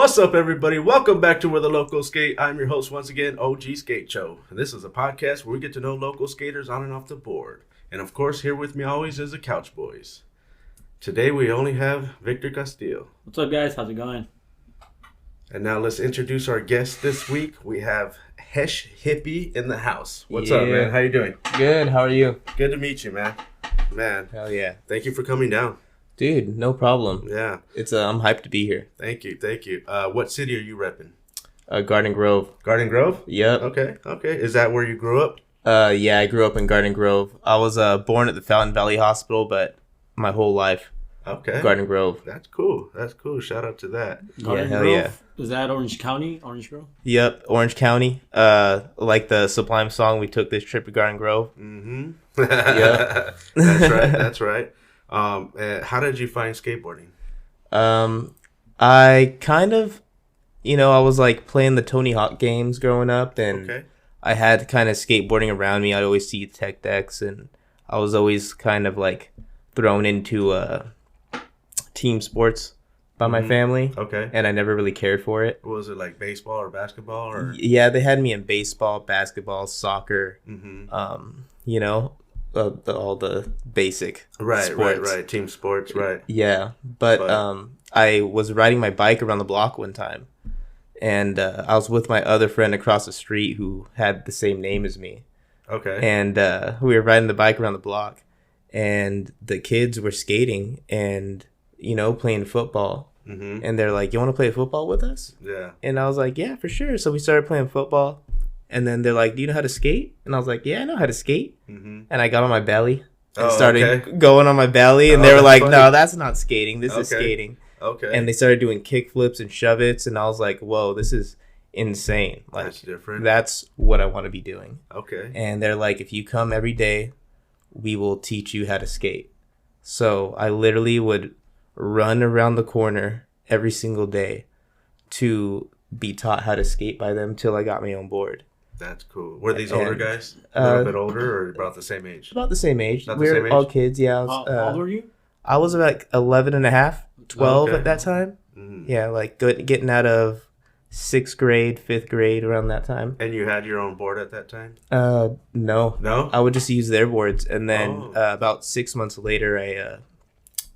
What's up, everybody? Welcome back to Where the Locals Sk8. I'm your host once again, OG Skate Show. And this is a podcast where we get to know local skaters on and off the board. And of course, here with me always is the Couch Boys. Today we only have Victor Castillo. What's up, guys? How's it going? And now let's introduce our guest this week. We have Hesh Hippie in the house. What's up, man? How you doing? Good. How are you? Good to meet you, man. Man. Hell yeah. Thank you for coming down. Dude, no problem. Yeah. It's I'm hyped to be here. Thank you. What city are you repping? Garden Grove. Garden Grove? Yep. Okay. Is that where you grew up? Yeah, I grew up in Garden Grove. I was born at the Fountain Valley Hospital, but my whole life. Okay. Garden Grove. That's cool. Shout out to that. Garden hell Grove? yeah. Is that Orange County? Orange Grove? Yep, Orange County. Like the Sublime song, we took this trip to Garden Grove. Mm-hmm. Yeah. That's right. How did you find skateboarding? I kind of, I was like playing the Tony Hawk games growing up, and I had kind of skateboarding around me. I'd always see tech decks, and I was always kind of like thrown into team sports by my family. Okay. And I never really cared for it. Was it like baseball or basketball? Or? Yeah, they had me in baseball, basketball, soccer, all the basic sports. Right. Team sports, right. Yeah. But I was riding my bike around the block one time, and I was with my other friend across the street who had the same name as me. Okay. And we were riding the bike around the block, and the kids were skating and playing football. Mm-hmm. And they're like, "You want to play football with us?" Yeah. And I was like, "Yeah, for sure." So we started playing football. And then they're like, "Do you know how to skate?" And I was like, "Yeah, I know how to skate." Mm-hmm. And I got on my belly and started going on my belly. And they were like, funny. "No, that's not skating. This is skating." Okay. And they started doing kick flips and shove-its. And I was like, "Whoa, this is insane. Like, that's different. That's what I want to be doing." Okay. And they're like, "If you come every day, we will teach you how to skate." So I literally would run around the corner every single day to be taught how to skate by them till I got my own board. That's cool. Were these older guys? A little bit older or about the same age? About the same age. We were all kids, yeah. How old were you? I was about 11 and a half, 12 at that time. Mm. Yeah, like getting out of 6th grade, 5th grade, around that time. And you had your own board at that time? No. No? I would just use their boards. And then about 6 months later, I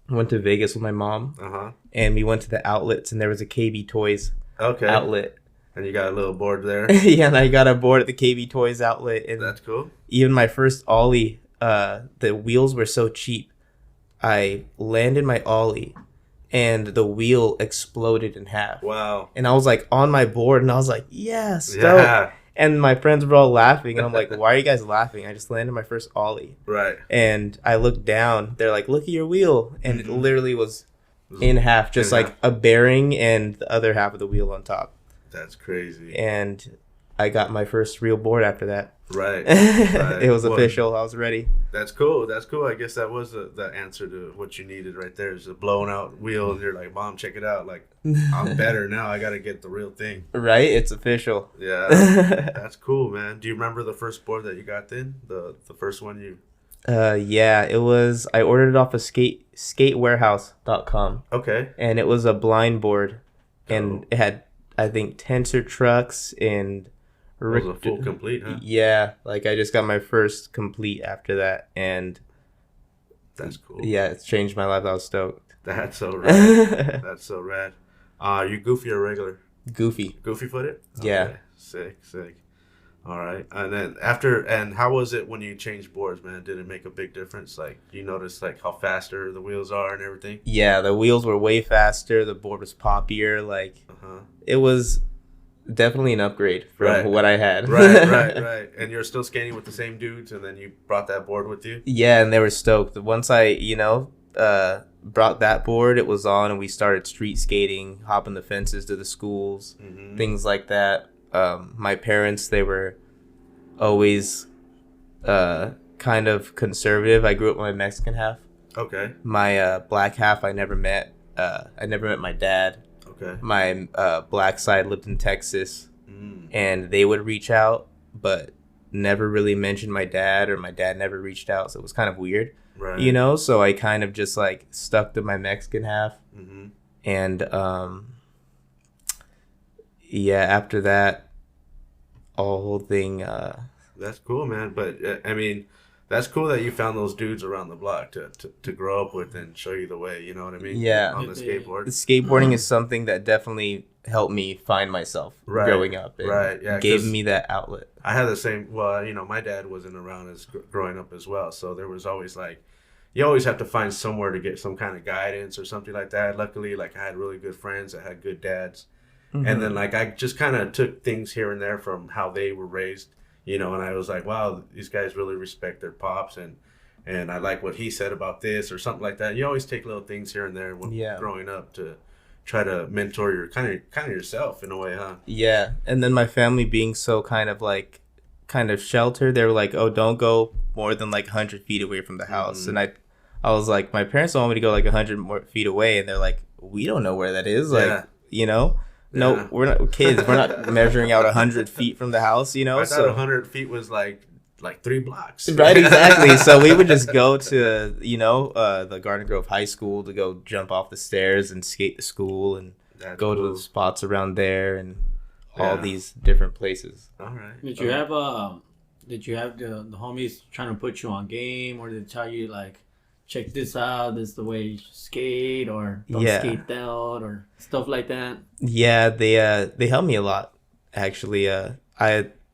went to Vegas with my mom. Uh-huh. And we went to the outlets, and there was a KB Toys outlet. And you got a little board there? Yeah, and I got a board at the KB Toys outlet. And that's cool. Even my first ollie, the wheels were so cheap. I landed my ollie, and the wheel exploded in half. Wow. And I was like on my board, and I was like, yes. Yeah. And my friends were all laughing, and I'm like, why are you guys laughing? I just landed my first ollie. Right. And I looked down. They're like, look at your wheel. And it literally was in half, just like a bearing and the other half of the wheel on top. That's crazy. And I got my first real board after that. Right. It was official. I was ready. That's cool. I guess that was the answer to what you needed right there. Is a blown out wheel. And you're like, "Mom, check it out. Like, I'm better now. I got to get the real thing." Right? It's official. Yeah. That's cool, man. Do you remember the first board that you got then? The first one you... Yeah, it was... I ordered it off of skatewarehouse.com. Okay. And it was a blind board. And it had, I think, tensor trucks and... It was a full complete, huh? Yeah, like I just got my first complete after that, and that's cool. Yeah, it's changed my life. I was stoked. That's so rad. That's so rad. You goofy or regular? Goofy. Goofy footed? Yeah. Okay. Sick. All right. And then how was it when you changed boards, man? Did it make a big difference? Like, you notice like how faster the wheels are and everything? Yeah, the wheels were way faster. The board was poppier. Like, it was definitely an upgrade from what I had. Right. And you're still skating with the same dudes, and then you brought that board with you? Yeah, and they were stoked. Once I, brought that board, it was on, and we started street skating, hopping the fences to the schools, things like that. My parents, they were always kind of conservative. I grew up with my Mexican half. Okay. My black half, I never met. I never met my dad. Okay. My black side lived in Texas, and they would reach out, but never really mentioned my dad, or my dad never reached out, so it was kind of weird, right. So I kind of just like stuck to my Mexican half, and yeah, after that, whole thing. That's cool, man. But I mean, that's cool that you found those dudes around the block to grow up with and show you the way. You know what I mean? Yeah. On the skateboard. The skateboarding is something that definitely helped me find myself growing up. And Yeah. gave me that outlet. I had the same. Well, you know, my dad wasn't around as growing up as well, so there was always like, you always have to find somewhere to get some kind of guidance or something like that. Luckily, like I had really good friends that had good dads, and then like I just kind of took things here and there from how they were raised, you know, and I was like, wow, these guys really respect their pops, and I like what he said about this or something like that. You always take little things here and there when growing up to try to mentor your kind of yourself in a way, huh? Yeah, and then my family being so kind of sheltered, they were like, oh, don't go more than like 100 feet away from the house. And I was like, my parents don't want me to go like 100 more feet away, and they're like, we don't know where that is. Like, you know, no, we're not kids. We're not measuring out 100 feet from the house, you know. I thought 100 feet was like 3 blocks. Right, exactly. So we would just go to, you know, the Garden Grove High School to go jump off the stairs and skate to school and go to the spots around there and all these different places. All right. Did you have the homies trying to put you on game, or did they tell you like, check this out, this is the way you should skate, or don't skate out, or stuff like that? Yeah, they helped me a lot, actually.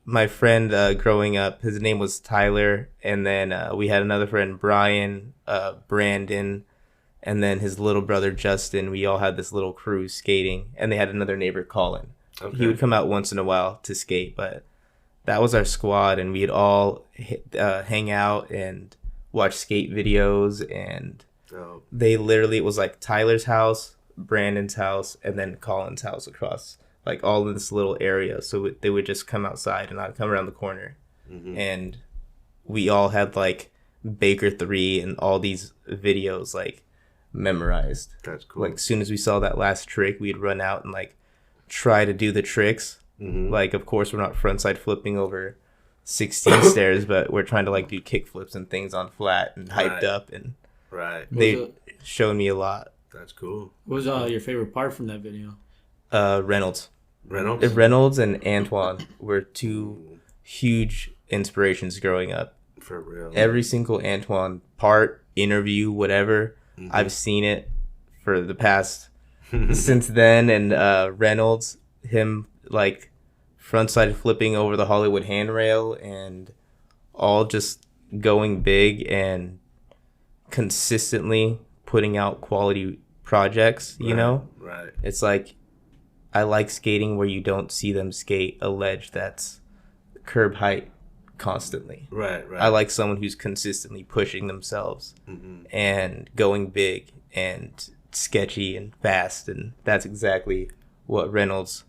My friend growing up, his name was Tyler, and then we had another friend, Brian, Brandon, and then his little brother, Justin. We all had this little crew skating, and they had another neighbor, Colin. Okay. He would come out once in a while to skate, but that was our squad, and we'd all hang out and watch skate videos, and they literally, it was like Tyler's house, Brandon's house, and then Colin's house across, like all in this little area. So they would just come outside, and I'd come around the corner, and we all had like Baker 3 and all these videos like memorized. That's cool. Like as soon as we saw that last trick, we'd run out and like try to do the tricks. Like, of course, we're not frontside flipping over 16 stairs, but we're trying to like do kick flips and things on flat and hyped up, and they showed me a lot. That's cool. What was your favorite part from that video? Reynolds and Antoine were two huge inspirations growing up. For real. Every single Antoine part, interview, whatever, I've seen it for the past since then. And Reynolds, him like frontside flipping over the Hollywood handrail, and all just going big and consistently putting out quality projects, you know? Right. It's like, I like skating where you don't see them skate a ledge that's curb height constantly. Right. I like someone who's consistently pushing themselves and going big and sketchy and fast, and that's exactly what Reynolds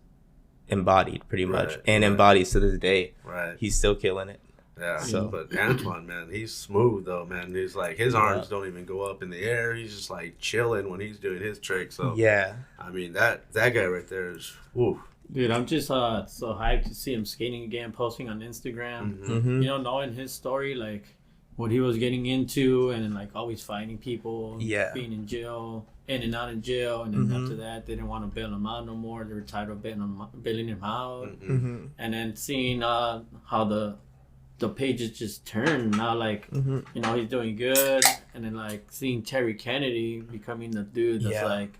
embodied pretty much, and embodies to this day. Right. He's still killing it. Yeah. So, but Antoine, man, he's smooth though, man. He's like, his arms don't even go up in the air. He's just like chilling when he's doing his trick. So I mean, that guy right there is, woo. Dude, I'm just so hyped to see him skating again, posting on Instagram. You know, knowing his story, like what he was getting into, and like always fighting people, being in jail, in and out of jail, and then after that, they didn't want to bail him out no more. They were tired of bailing him out, and then seeing how the pages just turned now, like you know, he's doing good, and then like seeing Terry Kennedy becoming the dude that's like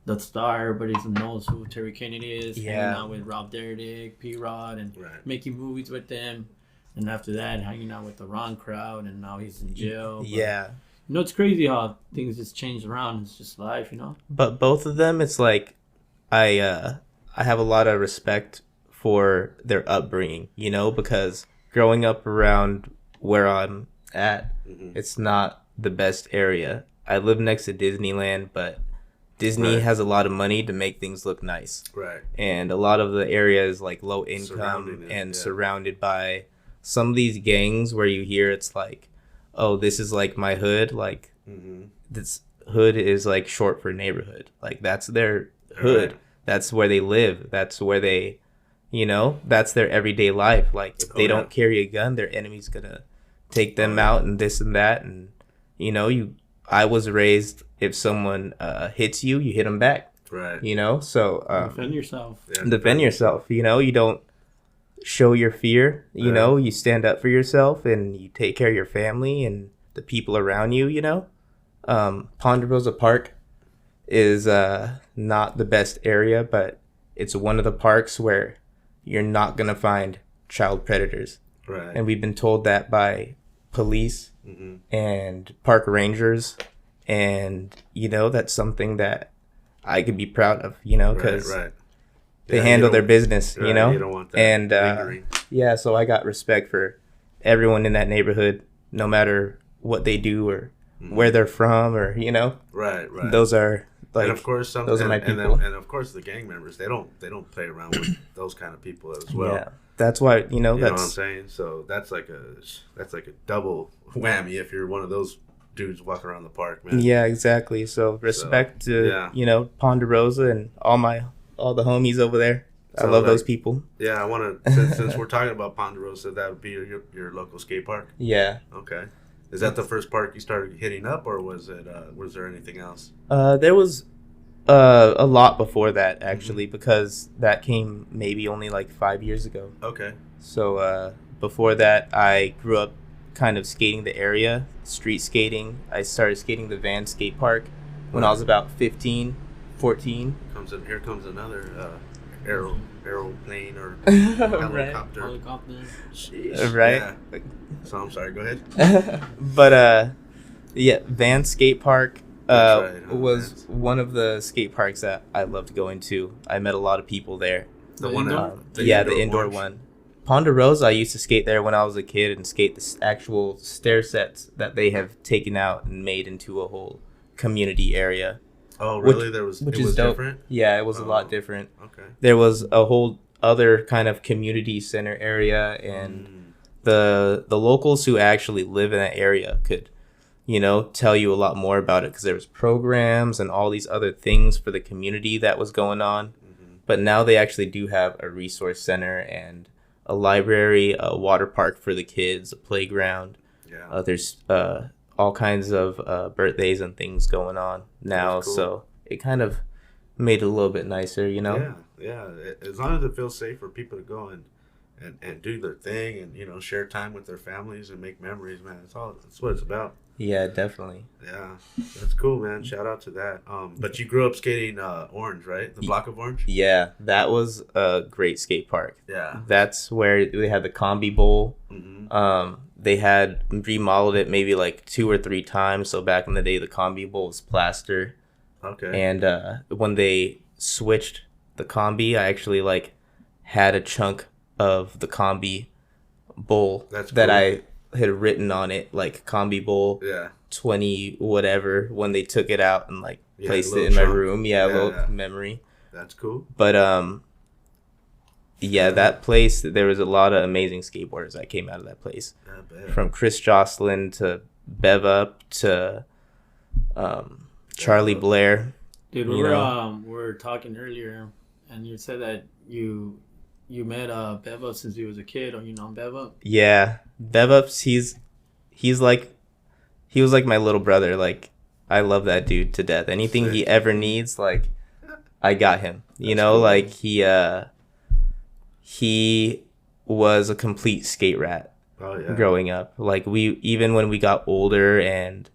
the star. Everybody knows who Terry Kennedy is. Hanging out with Rob Dyrdek, P-Rod, and making movies with them. And after that, hanging out with the Ron crowd, and now he's in jail. But, you know, it's crazy how things just change around. It's just life, you know. But both of them, it's like I have a lot of respect for their upbringing, you know, because growing up around where I'm at, it's not the best area. I live next to Disneyland, but Disney has a lot of money to make things look nice. Right. And a lot of the area is like low income and surrounded by some of these gangs where you hear it's like, oh, this is like my hood. Like this hood is like short for neighborhood. Like that's their hood. That's where they live. That's where they, you know, that's their everyday life. Like if they don't carry a gun, their enemy's gonna take them out and this and that. And you know, I was raised, if someone hits you, you hit them back. Right. You know, so defend yourself. Yeah, defend yourself. You know, you don't show your fear. You know, you stand up for yourself and you take care of your family and the people around you. You know, Ponderosa Park is not the best area, but it's one of the parks where you're not gonna find child predators. Right. And we've been told that by police and park rangers, and you know, that's something that I could be proud of, you know, because they handle their business, you know. You don't want that and yeah, so I got respect for everyone in that neighborhood, no matter what they do or where they're from, or you know. Right. Those are like, and of course, those are my people. And of course, the gang members, they don't play around with those kind of people as well. Yeah, that's why you know what I'm saying. So that's like a double whammy if you're one of those dudes walking around the park, man. Yeah, exactly. So respect to you know, Ponderosa and all the homies over there. I love those people. Yeah, I want to since we're talking about Ponderosa, that would be your local skate park. Yeah. Okay. Is that the first park you started hitting up, or was there anything else? There was a lot before that, actually, because that came maybe only like 5 years ago. Okay. So before that, I grew up kind of skating the area, street skating. I started skating the Van skate park when I was about 15, 14. Here comes another aeroplane or helicopter. Jeez. Right. Yeah. So I'm sorry. Go ahead. But yeah, Van skate park was Vans. one of the skate parks that I loved going to. I met a lot of people there. The indoor one. Ponderosa, I used to skate there when I was a kid and skate the actual stair sets that they have taken out and made into a whole community area. Oh, really? Which was dope. Different? Yeah, it was a lot different. Okay. There was a whole other kind of community center area, and the locals who actually live in that area could, you know, tell you a lot more about it, because there was programs and all these other things for the community that was going on. But now they actually do have a resource center and a library, a water park for the kids, a playground. Yeah. There's all kinds of birthdays and things going on now. Cool. So it kind of made it a little bit nicer, you know? Yeah. As long as it feels safe for people to go and do their thing and, you know, share time with their families and make memories, man. That's what it's about. Yeah, definitely. Yeah, that's cool, man. Shout out to that. But you grew up skating Orange, right? The block of Orange? Yeah, that was a great skate park. Yeah. That's where they had the Combi Bowl. They had remodeled it maybe like 2 or 3 times. So back in the day, the Combi Bowl was plaster. Okay. And when they switched the Combi, I actually like had a chunk of the Combi Bowl that I had written on it, like Combi Bowl 20 whatever, when they took it out and like placed it in my room. A little memory. That's cool. But that place, there was a lot of amazing skateboarders that came out of that place. From Chris Jocelyn to Bev Up to Charlie Blair. Dude, we were talking earlier, and you said that you met Bev Up since he was a kid, or you know Bev Up? Yeah, Bev Ups. He was like my little brother. Like, I love that dude to death. Anything he ever needs, like, I got him. You know, cool. Like he was a complete skate rat. Growing up. Like, even when we got older and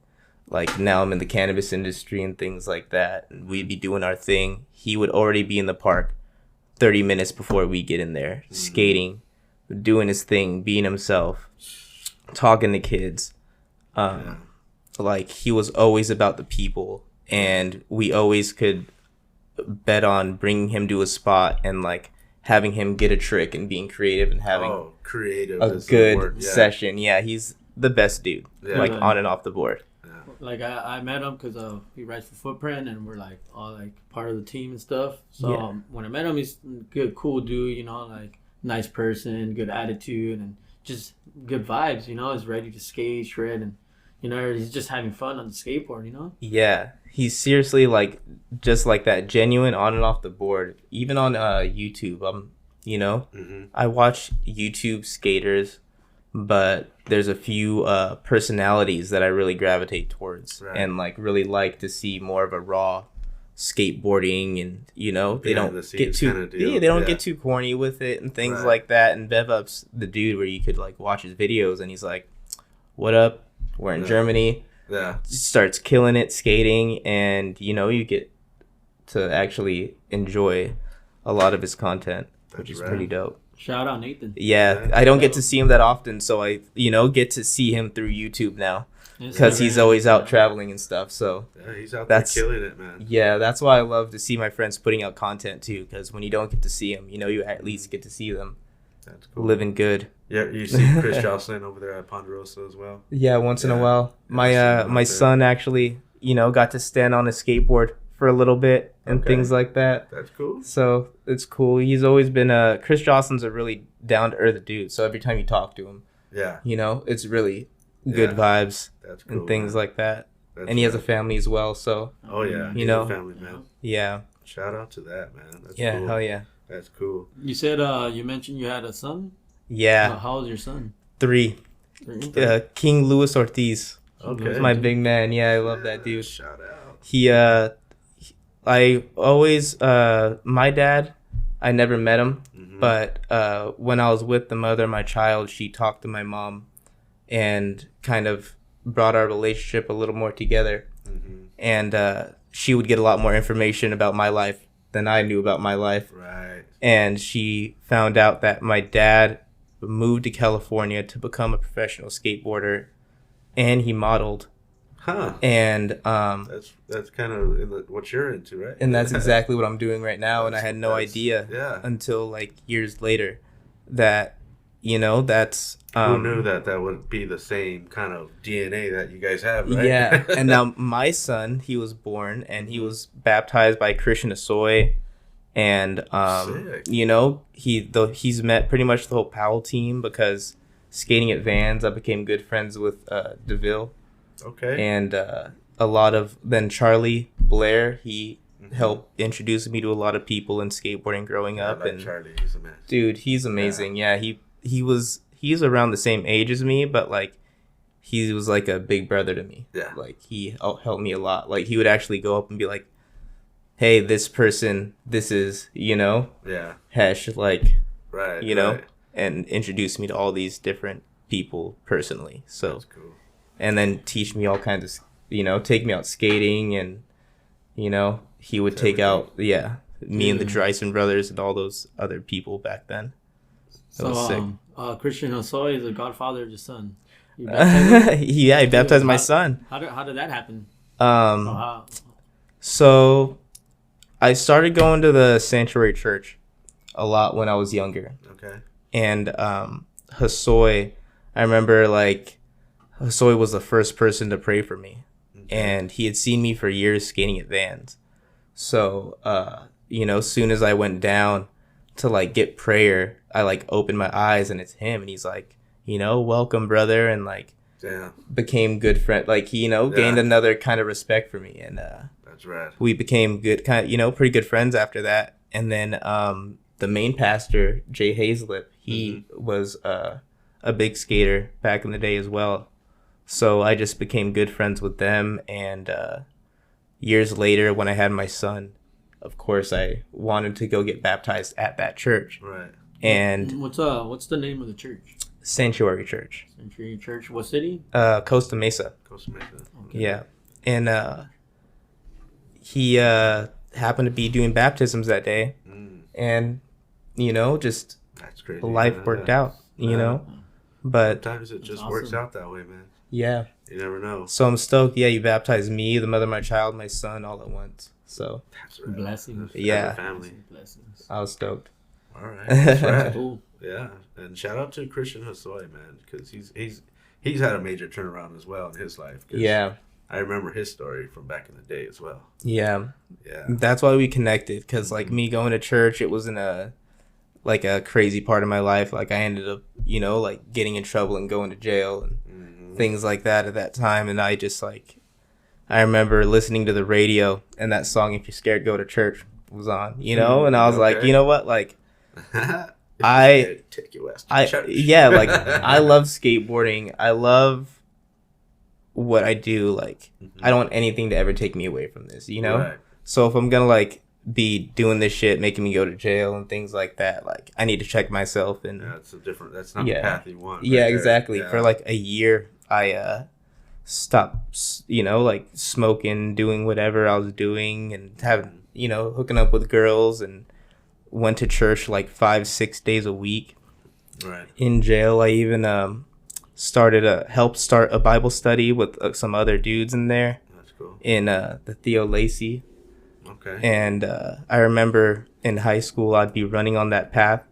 like now I'm in the cannabis industry and things like that, and we'd be doing our thing, he would already be in the park 30 minutes before we get in there, skating, doing his thing, being himself, talking to kids. Like, he was always about the people, and we always could bet on bringing him to a spot and like having him get a trick and being creative and having a good session. Yeah, he's the best dude, like on and off the board. Like, I met him because he rides for Footprint, and we're like all like part of the team and stuff. So when I met him, he's a good, cool dude, you know, like nice person, good attitude, and just good vibes, you know. He's ready to skate, shred, and you know, he's just having fun on the skateboard, you know. Yeah, he's seriously like just like that, genuine on and off the board. Even on YouTube, you know, I watch YouTube skaters, but there's a few personalities that I really gravitate towards, and like really like to see more of a raw skateboarding, and they don't get too they don't get too corny with it and things like that. And Bev Up's the dude where you could like watch his videos, and he's like, "What up? We're in Germany." Yeah, starts killing it skating, and you get to actually enjoy a lot of his content, which is pretty dope. Shout out Nathan. Yeah, I don't get to see him that often, so I get to see him through YouTube now. Because he's always out traveling and stuff, so yeah, he's out there killing it, man. Yeah, that's why I love to see my friends putting out content too. Because when you don't get to see them, you at least get to see them. That's cool. Living good. Yeah, you see Chris Jocelyn over there at Ponderosa as well. Yeah, once in a while. My son actually, got to stand on a skateboard for a little bit and things like that. That's cool. So it's cool. He's always been Chris Jocelyn's a really down to earth dude. So every time you talk to him, it's really good vibes. That's cool, and things like that. And he has a family as well, so family, man. Yeah. Shout out to that, man. That's cool. Hell yeah. That's cool. You said you mentioned you had a son? Yeah. How old is your son? 3. King Luis Ortiz. Okay. He's my big man. Yeah, I love that dude. Shout out. I always my dad, I never met him, but when I was with the mother of my child, she talked to my mom and kind of brought our relationship a little more together. And she would get a lot more information about my life than I knew about my life. Right. And she found out that my dad moved to California to become a professional skateboarder, and he modeled. Huh. And that's kind of what you're into, right? And that's exactly what I'm doing right now. And I had no idea until like years later that that's who knew that would be the same kind of DNA that you guys have, right? Yeah. And now my son, he was born and he was baptized by Christian Asoy, and he's met pretty much the whole Powell team because skating at Vans, I became good friends with DeVille. Okay. And a lot of then Charlie Blair, he helped introduce me to a lot of people in skateboarding growing up. And Charlie, he's a man. Dude, he's amazing. Yeah, he's around the same age as me, but like he was like a big brother to me. Yeah. Like he helped me a lot. Like he would actually go up and be like, "Hey, this person, this is, Hesh, like, right, and introduce me to all these different people personally." So that's cool. And then teach me all kinds of, take me out skating, and, he would take out, me and the Dreisen brothers and all those other people back then. That was sick. Christian Asoy is the godfather of your son. He baptized my son. How did that happen? So I started going to the Sanctuary Church a lot when I was younger. Okay. And Hasoy, I remember like Hasoy was the first person to pray for me. And he had seen me for years skating at Vans. So, soon as I went down to like get prayer, I like opened my eyes and it's him. And he's like, welcome, brother. And like, became good friend. Like, he, gained another kind of respect for me. And that's right. We became good, pretty good friends after that. And then the main pastor, Jay Hazlip, he was a big skater back in the day as well. So I just became good friends with them, and years later, when I had my son, of course, I wanted to go get baptized at that church. Right. And what's the name of the church? Sanctuary Church. Sanctuary Church. What city? Costa Mesa. Costa Mesa. Okay. Yeah, and he happened to be doing baptisms that day, and just that's crazy. Life worked out. But sometimes it just works out that way, man. Yeah. You never know. So I'm stoked. Yeah, you baptized me, the mother of my child, my son, all at once. So that's right. Blessings. Yeah. Family. Blessings. I was stoked. All right. That's right. Cool. Yeah. And shout out to Christian Hasoy, man, because he's had a major turnaround as well in his life. Yeah. I remember his story from back in the day as well. Yeah. Yeah. That's why we connected, because like me going to church, it wasn't a crazy part of my life. Like I ended up, like getting in trouble and going to jail and things like that at that time. And I just I remember listening to the radio and that song, "If You're Scared, Go to Church," was on, and I was like, you know what? Like I take your ass to church. Yeah, like I love skateboarding. I love what I do. Like I don't want anything to ever take me away from this, Right. So if I'm gonna like be doing this shit, making me go to jail and things like that, like I need to check myself. And that's not the path you want. Yeah, exactly. For like a year, I stopped, like smoking, doing whatever I was doing, and having, hooking up with girls, and went to church like 5-6 days a week. Right. In jail, I even helped start a Bible study with some other dudes in there. That's cool. In the Theo Lacey. Okay. And I remember in high school, I'd be running on that path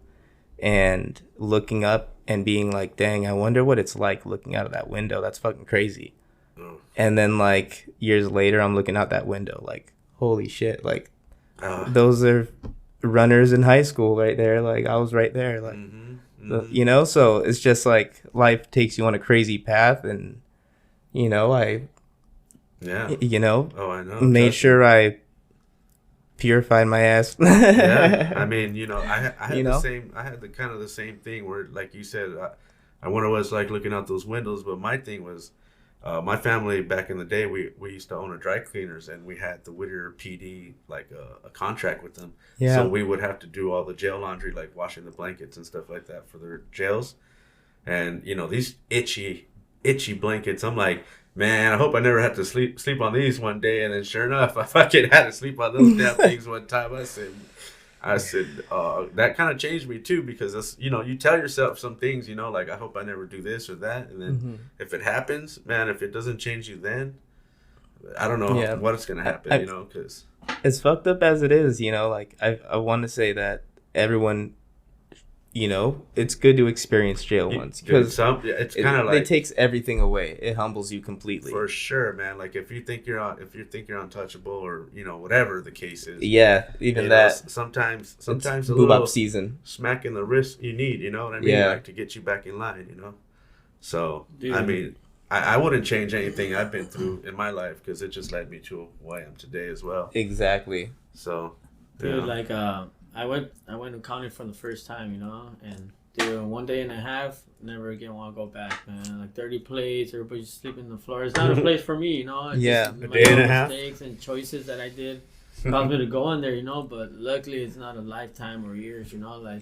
and looking up and being like, dang, I wonder what it's like looking out of that window. That's fucking crazy. Oh. And then like years later, I'm looking out that window like, holy shit, like those are runners in high school right there. Like I was right there. Like, so it's just like life takes you on a crazy path. And, I made sure I purified my ass. Yeah, I mean, I had the same thing where, like you said, I wonder what it's like looking out those windows. But my thing was, my family back in the day, we used to own a dry cleaners, and we had the Whittier PD like a contract with them. Yeah. So we would have to do all the jail laundry, like washing the blankets and stuff like that for their jails. And these itchy blankets, I'm like, man, I hope I never have to sleep on these one day. And then sure enough, I fucking had to sleep on those damn things one time. I said, that kind of changed me too, because you tell yourself some things, like I hope I never do this or that. And then if it happens, man, if it doesn't change you then, I don't know what's going to happen, because it's fucked up as it is, like I want to say that everyone, it's good to experience jail once, because it's kind of like it takes everything away. It humbles you completely. For sure, man. Like if you think you're untouchable, or whatever the case is. Yeah, even that. Sometimes a little up season smack in the wrist you need. You know what I mean? Yeah. Like to get you back in line. So dude. I mean, I wouldn't change anything I've been through in my life, because it just led me to who I am today as well. Exactly. So, dude, like I went to college for the first time, and dude, 1 day and a half, never again want to go back, man. Like 30 plates, everybody's sleeping on the floor. It's not a place for me, It's a day and a half. Mistakes and choices that I did caused me to go in there, but luckily it's not a lifetime or years, like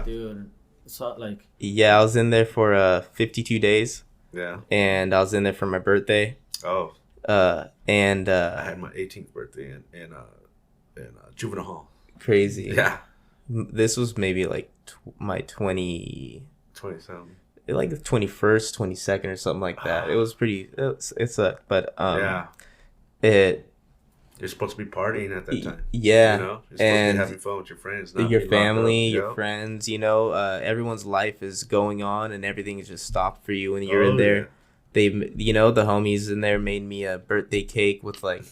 dude. So like I was in there for 52 days. Yeah. And I was in there for my birthday. Oh. And I had my 18th birthday in juvenile hall. Crazy. Yeah. This was maybe like my 20 something. Like the 21st, 22nd or something like that. It was pretty. It sucked, but you're supposed to be partying at that time. Yeah. You're supposed to be having fun with your friends, not your family, your friends. Everyone's life is going on, and everything is just stopped for you when you're in there. Yeah. The homies in there made me a birthday cake with like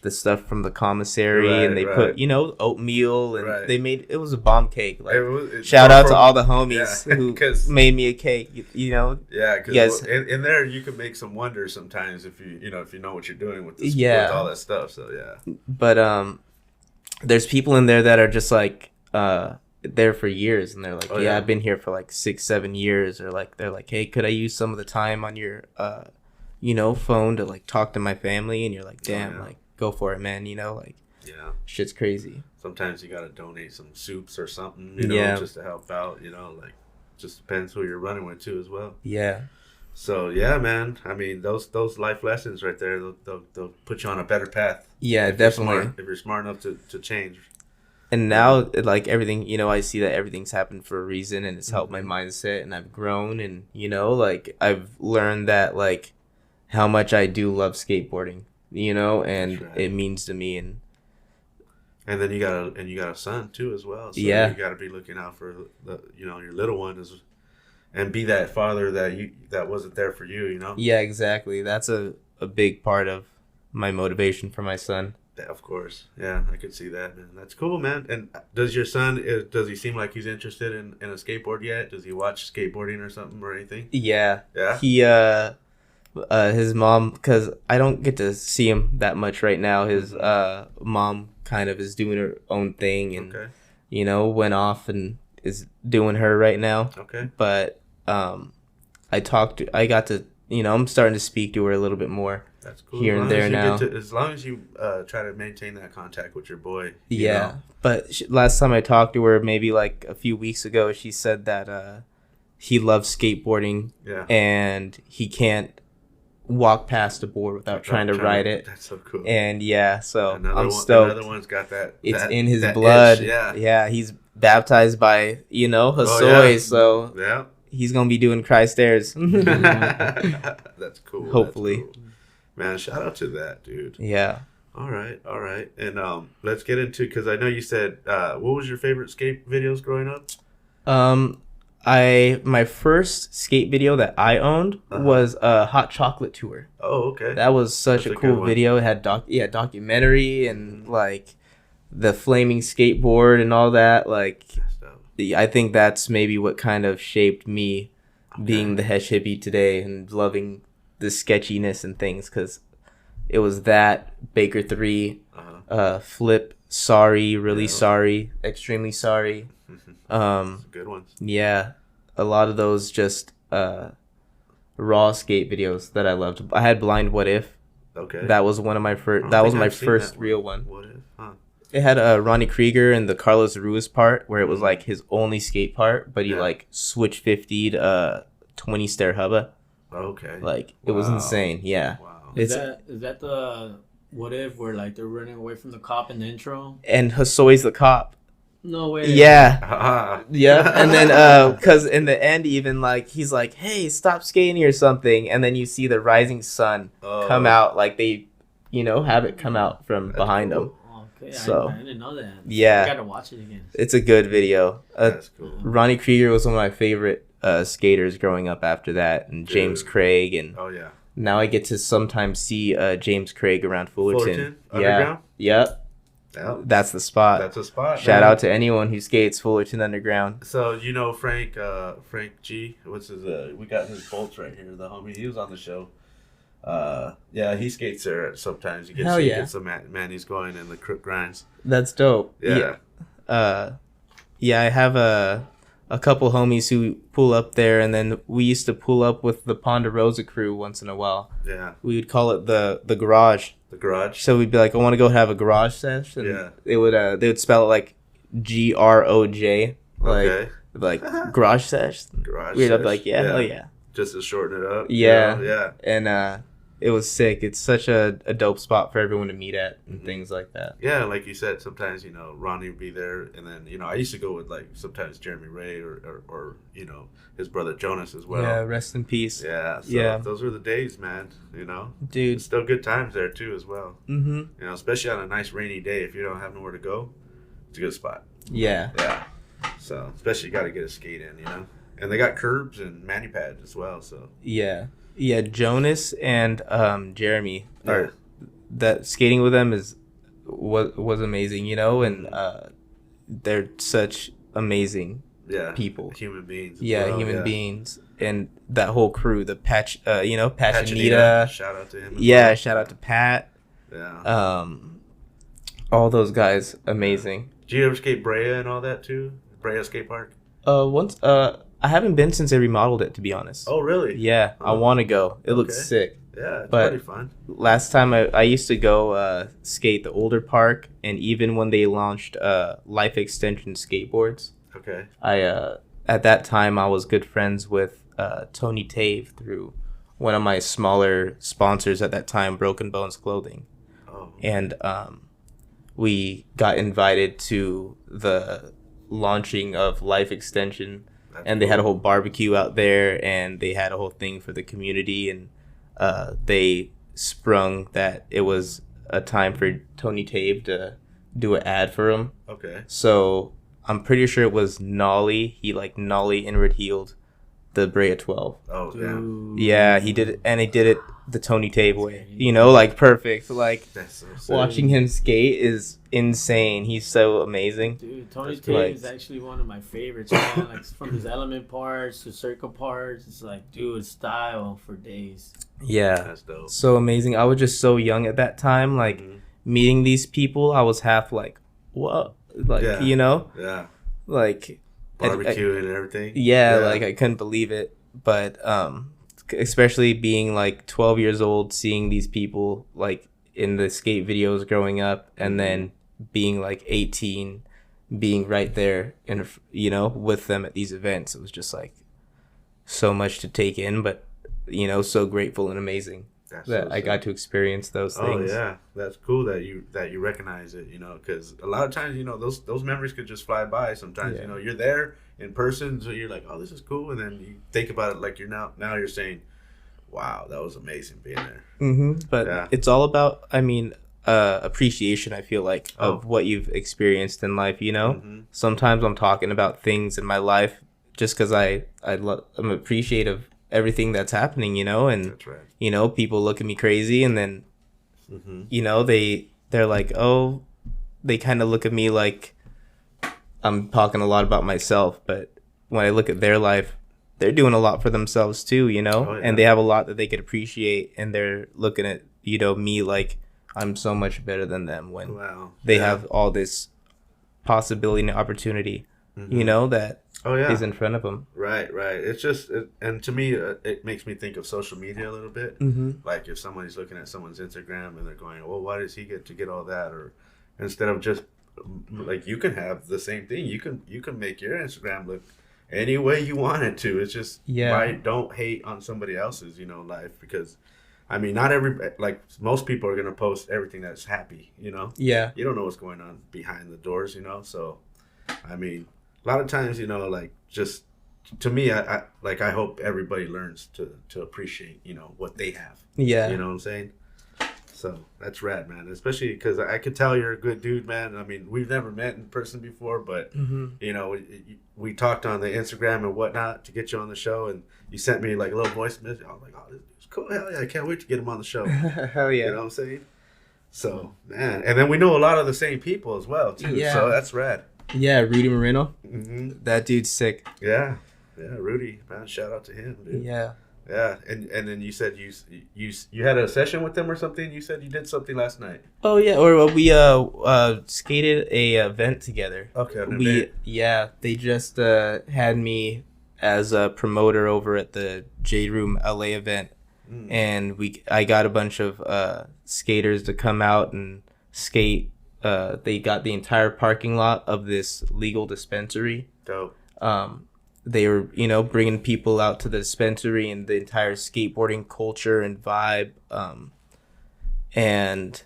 the stuff from the commissary, and they put oatmeal, and they made it was a bomb cake. Like shout out to all the homies who made me a cake. Yeah, because in there you can make some wonders sometimes if you know what you're doing with this, with all that stuff. So yeah. But there's people in there that are just like there for years, and they're like, I've been here for like 6-7 years, or like they're like, hey, could I use some of the time on your phone to like talk to my family? And you're like, damn, like go for it, man. Shit's crazy. Sometimes you gotta donate some soups or something, just to help out. Like just depends who you're running with too as well. Yeah. So yeah, man. I mean, those life lessons right there, they'll put you on a better path. Yeah, definitely. If you're smart enough to change. And now, like everything, I see that everything's happened for a reason, and it's helped my mindset, and I've grown, and like I've learned that like how much I do love skateboarding, and it means to me, and then you got a son too as well. So you got to be looking out for your little one and be that father that wasn't there for you, Yeah, exactly. That's a big part of my motivation for my son. Of course. Yeah, I could see that, man. That's cool, man. And does your son, does he seem like he's interested in a skateboard yet? Does he watch skateboarding or something or anything? Yeah. Yeah? He, his mom, because I don't get to see him that much right now. His mom kind of is doing her own thing and, went off and is doing her right now. Okay. But I got to, I'm starting to speak to her a little bit more. That's cool. Here and there now. As long as you try to maintain that contact with your boy. Yeah. But last time I talked to her, maybe like a few weeks ago, she said that he loves skateboarding. Yeah. And he can't walk past a board without trying to ride it. That's so cool. And so I'm stoked. Another one's got that. It's in his blood. Edge, yeah. Yeah. He's baptized by, Hasoy. So yeah. He's going to be doing cry stairs. That's cool. Hopefully. That's cool. Man, shout out to that, dude. Yeah. All right. And let's get into, because I know you said, what was your favorite skate videos growing up? My first skate video that I owned was a Hot Chocolate Tour. Oh, okay. That was such a cool video. It had documentary and like the flaming skateboard and all that. Like, I think that's maybe what kind of shaped me being the Hesh Hippie today and loving the sketchiness and things, because it was that Baker 3, Flip, Sorry, Really Sorry, Extremely Sorry. Good ones. Yeah, a lot of those just raw skate videos that I loved. I had Blind What If. Okay. That was one of my first. That was my first real one. What If? Huh. It had Ronnie Krieger and the Carlos Ruiz part where it was like his only skate part, but he like switch 50'd 20 stair hubba. Okay. Like it was insane. Yeah. Wow. Is that the What If where like they're running away from the cop in the intro? And Hasoy's the cop. No way. Yeah. Yeah. And then because in the end even like he's like, hey, stop skating or something, and then you see the rising sun come out, like they have it come out from behind them. Okay, so I didn't know that. Yeah. I gotta watch it again. It's a good video. That's cool. Ronnie Krieger was one of my favorite skaters growing up after that, and James Craig, and now I get to sometimes see James Craig around Fullerton. Underground? Yep. That's the spot. That's a spot. Shout out to anyone who skates Fullerton Underground. So Frank G. What's his? We got his bolts right here. The homie, he was on the show. He skates there sometimes. He gets some Manny's going and the crook grinds. That's dope. Yeah. I have a couple homies who pull up there, and then we used to pull up with the Ponderosa crew once in a while. Yeah. We would call it the garage. The garage. So we'd be like, I want to go have a garage sesh, and they would spell it like GROJ, like garage sesh. Garage. We'd be like, hell yeah. Just to shorten it up. Yeah. And it was sick. It's such a dope spot for everyone to meet at and things like that. Yeah, like you said, sometimes, Ronnie would be there. And then, I used to go with, like, sometimes Jeremy Ray or his brother Jonas as well. Yeah, rest in peace. Yeah. So those were the days, man, Dude. It's still good times there, too, as well. Mm-hmm. Especially on a nice rainy day. If you don't have nowhere to go, it's a good spot. Yeah. Yeah. So, especially you got to get a skate in, And they got curbs and mani pads as well, so. Yeah. Yeah, Jonas and Jeremy that skating with them was amazing, and they're such amazing people, human beings. Human beings, and that whole crew, the Patch Anita. Shout out to him. Shout out to Pat. Yeah. All those guys, amazing. Do you ever skate Brea and all that too? Brea Skate Park. Once. I haven't been since they remodeled it, to be honest. Oh, really? Yeah, I want to go. It looks sick. Yeah, it's pretty fun. Last time I used to go skate the older park, and even when they launched Life Extension skateboards. Okay. At that time I was good friends with Tony Tave through one of my smaller sponsors at that time, Broken Bones Clothing. Oh. And we got invited to the launching of Life Extension. And they had a whole barbecue out there, and they had a whole thing for the community, and they sprung that it was a time for Tony Tabe to do an ad for him. Okay. So I'm pretty sure it was Nolly. He Nolly inward heeled the Brea 12. Oh, damn. Yeah, he did it, and he did it the Tony Tabe way. Perfect. That's so sick. Watching him skate is insane. He's so amazing. Dude, Tony Tabe is actually one of my favorites, man. Like, from his element parts to circle parts, it's like, dude, style for days. Yeah. That's dope. So amazing. I was just so young at that time. Meeting these people, I was half like, what? Yeah. Like, barbecue and everything. Yeah, I couldn't believe it. But especially being like 12 years old, seeing these people like in the skate videos growing up, and then being like 18, being right there and, you know, with them at these events. It was just like so much to take in, but, you know, so grateful and amazing that I got to experience those things. Oh yeah, that's cool that you recognize it, you know, because a lot of times, you know, those memories could just fly by. Sometimes, you know, you're there in person, so you're like, oh, this is cool, and then you think about it like you're now you're saying, wow, that was amazing being there. But it's all about, I mean, appreciation, I feel like, of what you've experienced in life, you know. Sometimes I'm talking about things in my life just because I'm appreciative everything that's happening, you know, and you know, people look at me crazy, and then you know, they're like, oh, they kind of look at me like I'm talking a lot about myself, but when I look at their life, they're doing a lot for themselves too, you know, and they have a lot that they could appreciate, and they're looking at, you know, me like I'm so much better than them when they have all this possibility and opportunity, you know, that is in front of them. Right. It's just, and to me, it makes me think of social media a little bit. Like if somebody's looking at someone's Instagram and they're going, well, why does he get to get all that? Or instead of just like, you can have the same thing. You can make your Instagram look any way you want it to. It's just, don't hate on somebody else's, you know, life, because I mean, not like most people are going to post everything that's happy, you know? Yeah. You don't know what's going on behind the doors, you know? So, I mean, a lot of times, you know, like, just to me, I hope everybody learns to appreciate, you know, what they have. Yeah. You know what I'm saying? So that's rad, man. Especially because I could tell you're a good dude, man. I mean, we've never met in person before, but, you know, we talked on the Instagram and whatnot to get you on the show, and you sent me like a little voice message. I was like, oh, this is cool. Hell yeah, I can't wait to get him on the show. Hell yeah. You know what I'm saying? So, man. And then we know a lot of the same people as well, too. Yeah. So that's rad. Yeah, Rudy Moreno. That dude's sick. Yeah, Rudy, man, shout out to him, dude. Yeah, and then you said you had a session with them or something. You said you did something last night. Oh yeah, or we skated a event together. Okay, they just had me as a promoter over at the J Room LA event, and I got a bunch of skaters to come out and skate. They got the entire parking lot of this legal dispensary. Dope. They were, you know, bringing people out to the dispensary and the entire skateboarding culture and vibe. And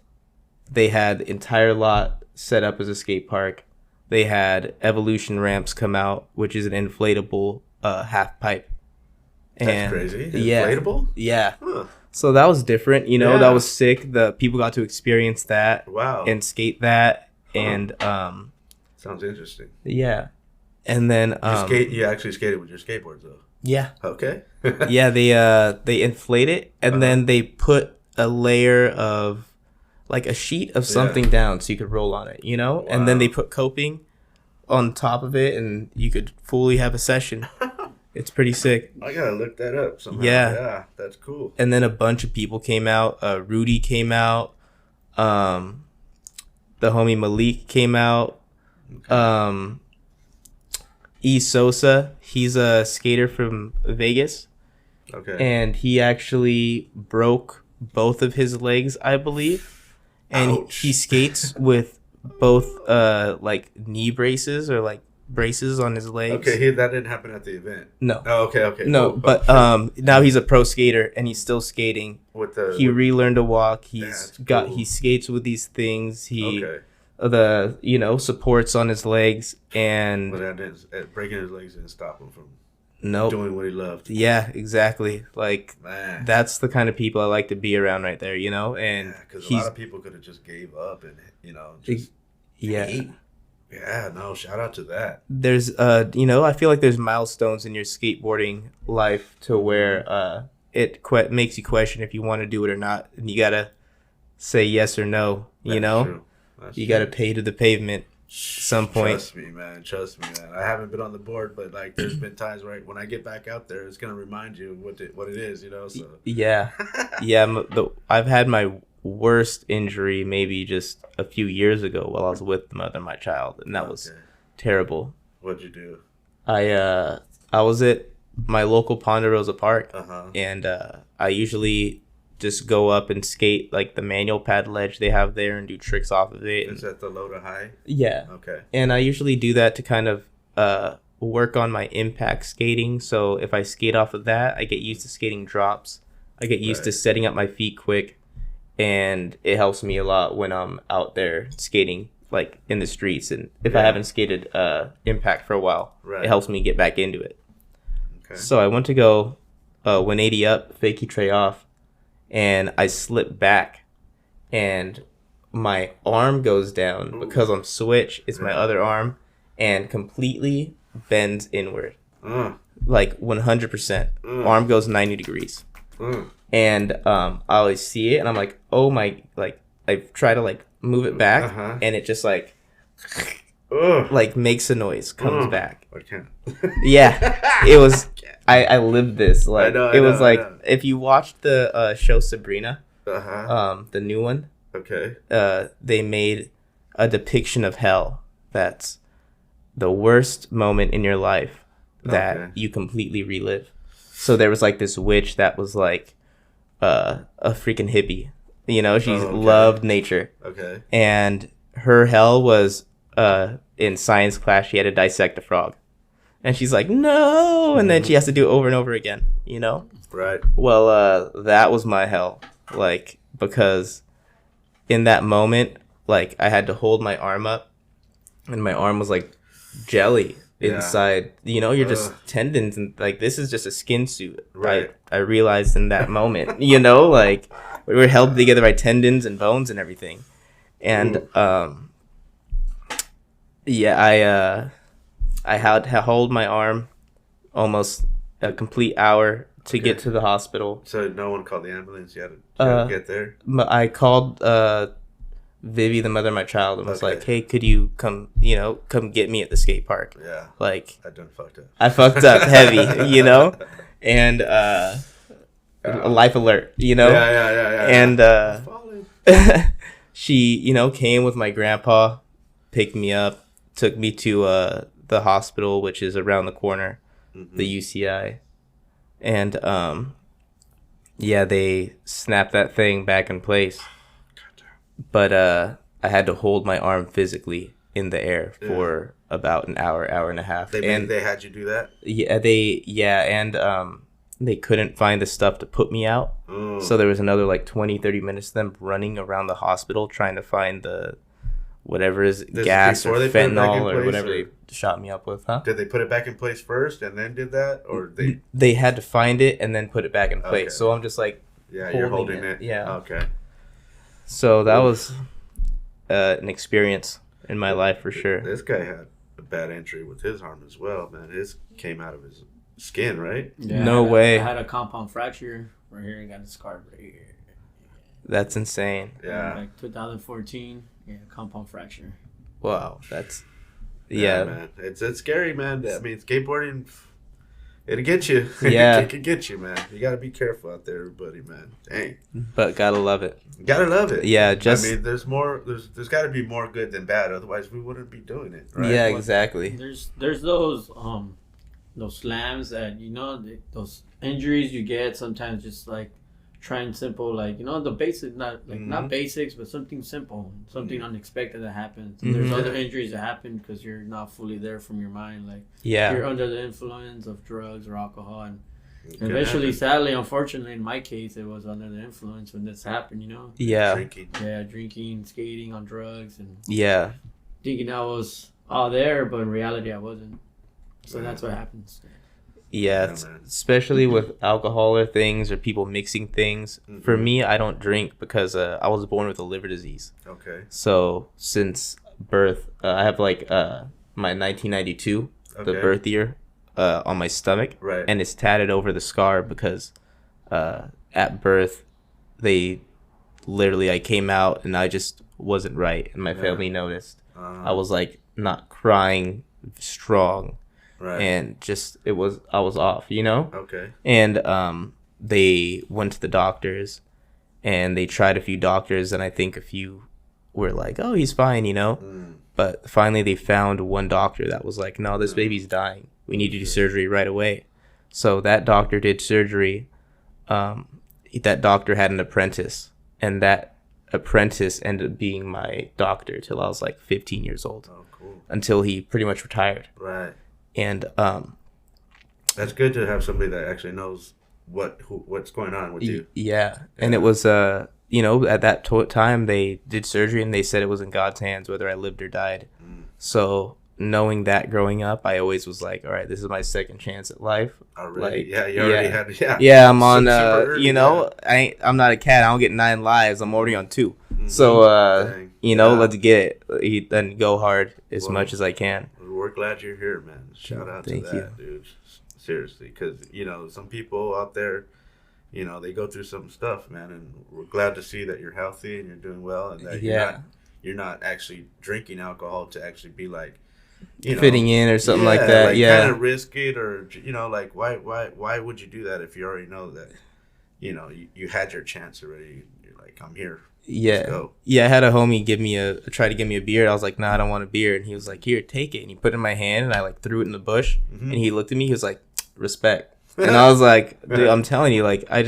they had the entire lot set up as a skate park. They had Evolution ramps come out, which is an inflatable half pipe. That's crazy. Inflatable? Yeah. Huh. So that was different, you know, that was sick. The people got to experience that. Wow. And skate that. And sounds interesting. Yeah. And then you actually skated with your skateboards though. Yeah. Okay. Yeah, they inflate it, and then they put a layer of like a sheet of something down so you could roll on it, you know? Wow. And then they put coping on top of it, and you could fully have a session. It's pretty sick. I gotta look that up somehow. Yeah, that's cool. And then a bunch of people came out. Rudy came out. The homie Malik came out. Okay. E Sosa, he's a skater from Vegas. Okay. And he actually broke both of his legs, I believe. And he skates with both like knee braces or like braces on his legs. Okay, that didn't happen at the event. No. Oh, okay. No, cool. But now he's a pro skater and he's still skating. He relearned to walk. He skates with these things. The supports on his legs, and breaking his legs didn't stop him from doing what he loved. Yeah, exactly. Like, man, that's the kind of people I like to be around right there, you know. And because a lot of people could have just gave up and just hate. Yeah, no, shout out to that. There's I feel like there's milestones in your skateboarding life to where it makes you question if you want to do it or not, and you gotta say yes or no. You know. True. You got to pay to the pavement at some point. Trust me, man. I haven't been on the board, but like, there's been times where when I get back out there, it's gonna remind you what it is, you know. So yeah. I've had my worst injury maybe just a few years ago while I was with the mother of my child, and that was terrible. What'd you do? I was at my local Ponderosa Park, and I usually just go up and skate like the manual pad ledge they have there and do tricks off of it. Is that the low to high? Yeah. Okay. And I usually do that to kind of work on my impact skating. So if I skate off of that, I get used to skating drops. I get used to setting up my feet quick, and it helps me a lot when I'm out there skating like in the streets. And if I haven't skated impact for a while, it helps me get back into it. Okay. So I went to go 180 up, fakie tray off, and I slip back, and my arm goes down because I'm switch. It's my other arm, and completely bends inward, like 100%. Arm goes 90 degrees, and I always see it, and I'm like, oh my! Like I try to like move it back, and it just like makes a noise, comes back. I can't. Yeah, it was. I lived this. Like it was like if you watched the show Sabrina, the new one. Okay. They made a depiction of hell. That's the worst moment in your life that you completely relive. So there was like this witch that was like a freaking hippie. You know, she loved nature. Okay. And her hell was in science class. She had to dissect a frog. And she's like, no. And then she has to do it over and over again, you know? Right. Well, that was my hell. Like, because in that moment, like, I had to hold my arm up. And my arm was like jelly inside. You know, you're just tendons. And, like, this is just a skin suit. Right. I realized in that moment, you know? Like, we were held together by tendons and bones and everything. And, I had to hold my arm almost a complete hour to get to the hospital. So no one called the ambulance? You had to get there? I called Vivi, the mother of my child, and was like, hey, could you come get me at the skate park? Yeah. Like, I done fucked up. I fucked up heavy, you know? And life alert, you know? Yeah. And she, you know, came with my grandpa, picked me up, took me to the hospital, which is around the corner, the UCI, and they snapped that thing back in place. But I had to hold my arm physically in the air for about an hour and a half. They had you do that? And they couldn't find the stuff to put me out. So there was another like 20-30 minutes of them running around the hospital trying to find the whatever is gas or fentanyl or whatever they shot me up with, huh? Did they put it back in place first and then did that, or they had to find it and then put it back in place? Okay. So I'm just like, you're holding it. Yeah. Okay. So that was an experience in my life for sure. This guy had a bad injury with his arm as well, man. His came out of his skin, right? Yeah, no way. I had a compound fracture right here and got a scar right here. That's insane. Yeah. Like 2014. Yeah, compound fracture. Wow, that's man. It's scary, man. I mean, skateboarding, it'll get you. Yeah, it can get you, man. You gotta be careful out there, everybody, man. Dang. But gotta love it. Gotta love it. Yeah, I mean, there's more. There's got to be more good than bad. Otherwise, we wouldn't be doing it, right? Yeah, exactly. There's those slams that those injuries you get sometimes just like. Trying simple, like the basics, not basics, but something simple, something unexpected that happens. And there's other injuries that happen because you're not fully there from your mind, like you're under the influence of drugs or alcohol, and eventually, sadly, unfortunately, in my case, it was under the influence when this happened. Drinking, skating on drugs, and thinking I was all there, but in reality, I wasn't. So that's what happens. Yeah, especially with alcohol or things or people mixing things. For me, I don't drink because I was born with a liver disease. Okay. So since birth, I have like my 1992, the birth year, on my stomach. Right. And it's tatted over the scar because at birth, I came out and I just wasn't right. And my family noticed. I was like not crying strong. Right. And just I was off, Okay. And they went to the doctors and they tried a few doctors and I think a few were like, oh, he's fine, But finally they found one doctor that was like, no, this baby's dying. We need to do surgery right away. So that doctor did surgery. That doctor had an apprentice, and that apprentice ended up being my doctor till I was like 15 years old. Oh, cool. Until he pretty much retired. Right. And that's good to have somebody that actually knows what's going on with you. Yeah. And it was at that time they did surgery and they said it was in God's hands whether I lived or died. So knowing that growing up, I always was like, all right, this is my second chance at life. Already? Like, yeah, you already had. Yeah, I'm on. I'm not a cat. I don't get 9 lives. I'm already on 2. Mm-hmm. So let's get it and go hard as much as I can. We're glad you're here, man. Shout out to that, dude. Seriously, because some people out there, they go through some stuff, man, and we're glad to see that you're healthy and you're doing well, and that you're not actually drinking alcohol to actually be like, fitting in or something like that. Like kind of risk it, or like why would you do that if you already know that you had your chance already? You're like, I'm here. Let's go. I had a homie try to give me a beer. I was like, nah, I don't want a beer, and he was like, here, take it, and he put it in my hand, and I like threw it in the bush, and he looked at me. He was like, respect, and I was like, dude, I'm telling you, like, I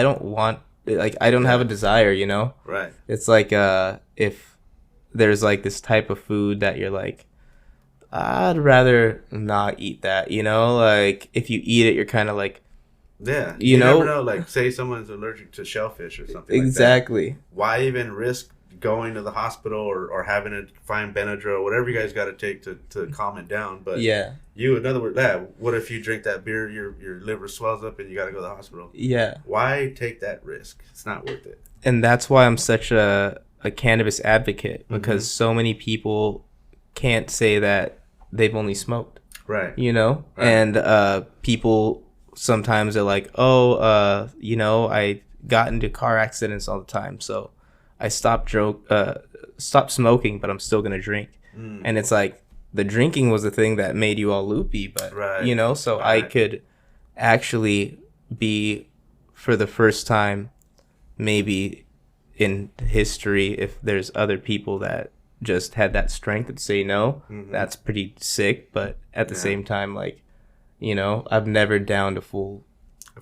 don't want, like, I don't have a desire, Right. It's like if there's like this type of food that you're like, I'd rather not eat that, like if you eat it, you're kind of like, yeah, you never know, like say someone's allergic to shellfish or something exactly. Like that. Why even risk going to the hospital or having to find Benadryl, whatever you guys got to take to calm it down? But in other words, what if you drink that beer, your liver swells up and you got to go to the hospital? Yeah. Why take that risk? It's not worth it. And that's why I'm such a cannabis advocate, because so many people can't say that they've only smoked. Right. Right. And people sometimes are like, I got into car accidents all the time, so I stopped smoking, but I'm still gonna drink. And it's like the drinking was the thing that made you all loopy, but so I could actually be, for the first time maybe in history, if there's other people that just had that strength to say no, that's pretty sick. But at the same time, like, I've never downed a full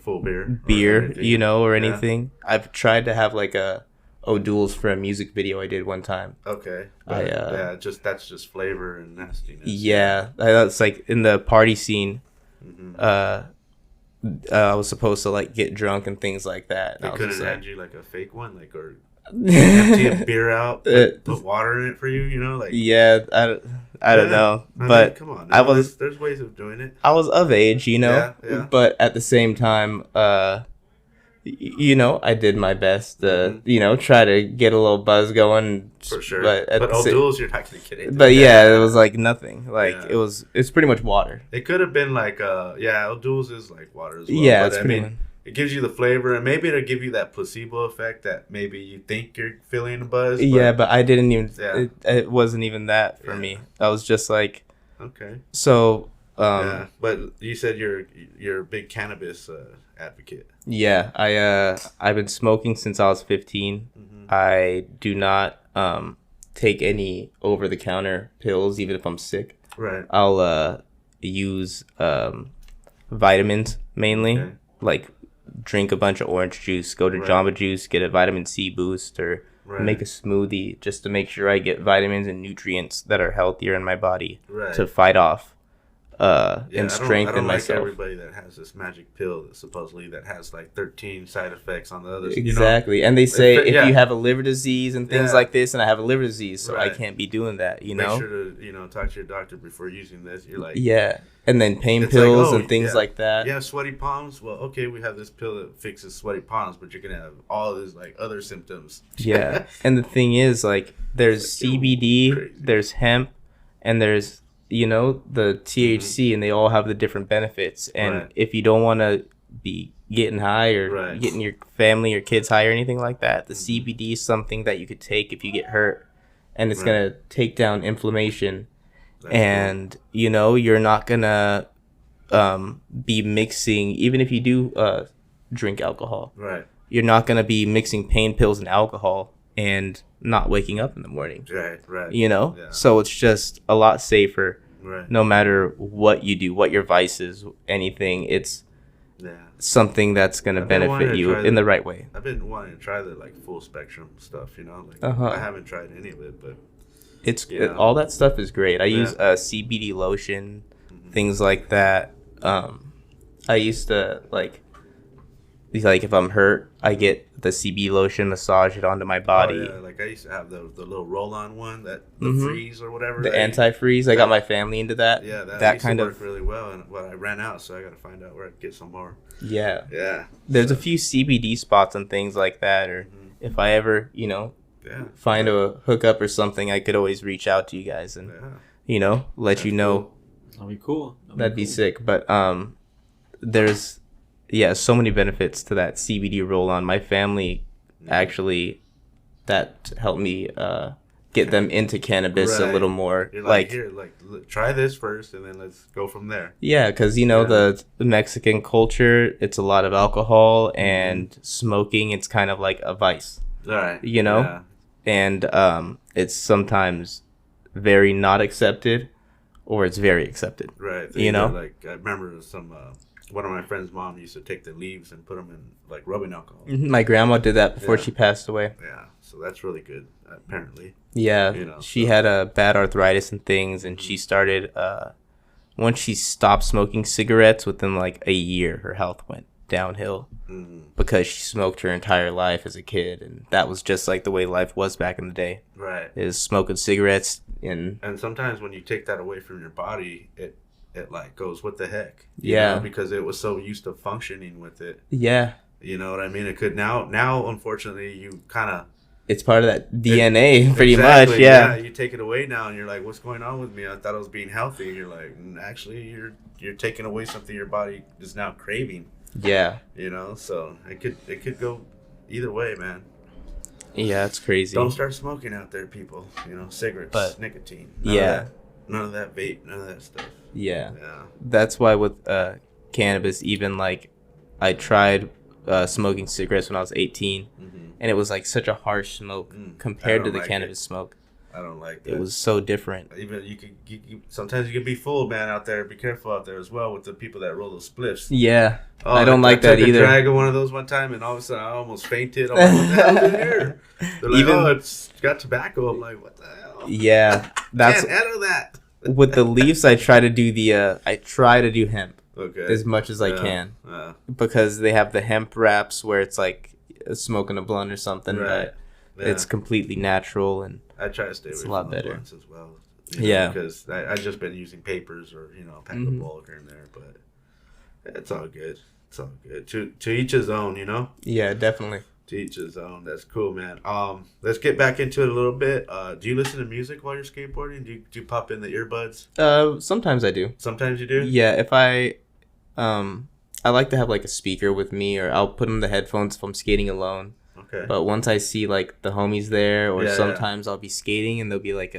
beer or anything. I've tried to have like a O'Doul's for a music video I did one time. Okay. But, that's just flavor and nastiness. Yeah, that's like in the party scene. I was supposed to like get drunk and things like that. They couldn't hand you like a fake one, like, or empty a beer out, put water in it for you, like. Yeah, I don't know, but come on, there's ways of doing it. I was of age, Yeah. But at the same time, I did my best to, try to get a little buzz going. For sure. But O'Doul's, you're not gonna get it. But it was like nothing. Like it's pretty much water. It could have been like O'Doul's is like water as well. Yeah, but it gives you the flavor, and maybe it'll give you that placebo effect that maybe you think you're feeling a buzz. But I didn't even. It wasn't even that for me. I was just like, okay. So. But you said you're a big cannabis advocate. Yeah, I've been smoking since I was 15. I do not take any over-the-counter pills, even if I'm sick. Right. I'll use vitamins mainly, like drink a bunch of orange juice, go to Jamba Juice, get a vitamin C boost, or make a smoothie just to make sure I get vitamins and nutrients that are healthier in my body to fight off and strengthen myself. I don't like everybody that has this magic pill that supposedly that has like 13 side effects on the others. Exactly. And they say if you have a liver disease and things like this, and I have a liver disease, so I can't be doing that, Make sure to, talk to your doctor before using this. You're like... Yeah. And then pain pills and things like that. Yeah, sweaty palms. Well, okay, we have this pill that fixes sweaty palms, but you're going to have all these like other symptoms. Yeah. And the thing is, like, there's CBD, there's hemp, and there's, the THC, and they all have the different benefits. And if you don't want to be getting high or getting your family or kids high or anything like that, the CBD is something that you could take if you get hurt, and it's going to take down inflammation. That's cool. You're not going to be mixing, even if you do drink alcohol. Right. You're not going to be mixing pain pills and alcohol and not waking up in the morning. Right. So it's just a lot safer Right. No matter what you do, what your vice is, anything, it's something that's going to benefit you in the right way. I've been wanting to try the like full spectrum stuff, you know. Like I haven't tried any of it, but all that stuff is great. I use CBD lotion, things like that. I used to like if I'm hurt, I get the CBD lotion, massage it onto my body. Oh, yeah. Like I used to have the little roll-on one, the freeze or whatever. The anti-freeze. I got my family into that. Yeah, that used to work really well, and I ran out, so I got to find out where I can get some more. Yeah. Yeah. There's a few CBD spots and things like that, or if I ever, find a hookup or something, I could always reach out to you guys and, let you know. Cool. That'd be cool. That'd be sick. But there's so many benefits to that CBD roll-on. My family actually, that helped me get them into cannabis a little more. You're like, here, try this first, and then let's go from there. Yeah, because the Mexican culture, it's a lot of alcohol and smoking. It's kind of like a vice, right? And it's sometimes very not accepted, or it's very accepted. Right. Like I remember one of my friend's mom used to take the leaves and put them in like rubbing alcohol. My grandma did that before she passed away. Yeah, so that's really good, apparently. Yeah, she had a bad arthritis and things, and she started. Once she stopped smoking cigarettes, within like a year, her health went downhill because she smoked her entire life as a kid, and that was just like the way life was back in the day. Right, is smoking cigarettes and sometimes when you take that away from your body, it like goes, what the heck? Because it was so used to functioning with it. Yeah. You know what I mean? It could now unfortunately you kind of, it's part of that DNA pretty much. Yeah. You take it away now and you're like, what's going on with me? I thought I was being healthy. You're like, actually you're taking away something your body is now craving. Yeah. So it could go either way, man. Yeah, it's crazy. Don't start smoking out there, people. Cigarettes, nicotine. None of that vape, none of that stuff. Yeah. That's why with cannabis, even like I tried smoking cigarettes when I was 18, and it was like such a harsh smoke compared to the cannabis smoke. I don't like that. It was so different. Even sometimes you can be fooled, man, out there. Be careful out there as well with the people that roll those spliffs. Yeah. I don't like that either. I drag of one of those one time, and all of a sudden I almost fainted. I'm like, what the hell's in here? They're like, it's got tobacco. I'm like, what the hell? Yeah. That's can't handle that. With the leaves, I try to do hemp as much as I can because they have the hemp wraps where it's like smoking a blunt or something, but it's completely natural and I try to stay away from the blunts as well. Because I've just been using papers or a pack of bulk here and there, but it's all good. It's all good. To each his own, Yeah, definitely. To each his own. That's cool, man. Let's get back into it a little bit. Do you listen to music while you're skateboarding? Do you pop in the earbuds? Sometimes I do. Sometimes you do? Yeah, if I like to have like a speaker with me, or I'll put in the headphones if I'm skating alone. Okay. But once I see like the homies there, or sometimes I'll be skating and there'll be like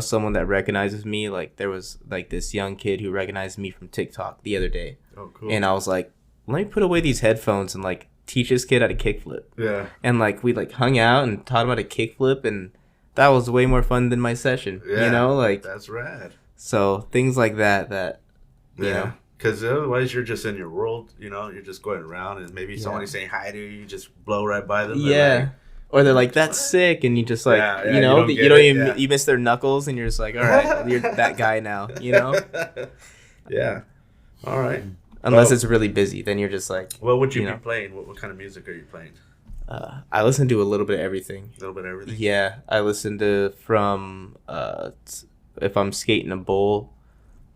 someone that recognizes me. Like there was like this young kid who recognized me from TikTok the other day. Oh, cool. And I was like, let me put away these headphones and like teach this kid how to kickflip. Yeah. And like we like hung out and taught him how to kickflip, and that was way more fun than my session. Yeah, like that's rad. So things like that you know. Because otherwise you're just in your world, you're just going around and maybe somebody's saying hi to you, you just blow right by them. Yeah. Or they're like, that's sick, and you just like, you don't even, you miss their knuckles, and you're just like, all right, you're that guy now, Yeah. All right. Unless it's really busy, then you're just like. What would you be playing? What kind of music are you playing? I listen to a little bit of everything. A little bit of everything? Yeah. I listen to from, if I'm skating a bowl,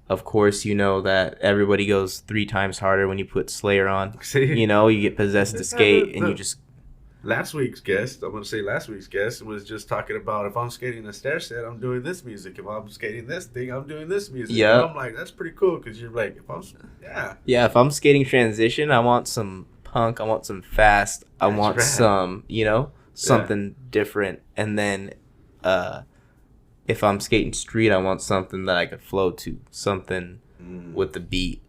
of course, that everybody goes 3 times harder when you put Slayer on. You get possessed to skate, and you just. Last week's guest was just talking about, if I'm skating a stair set, I'm doing this music. If I'm skating this thing, I'm doing this music. Yeah. And I'm like, that's pretty cool, because you're like, if I'm skating transition, I want some punk, I want some fast, I want some, something different. And then if I'm skating street, I want something that I could flow to, something with the beat,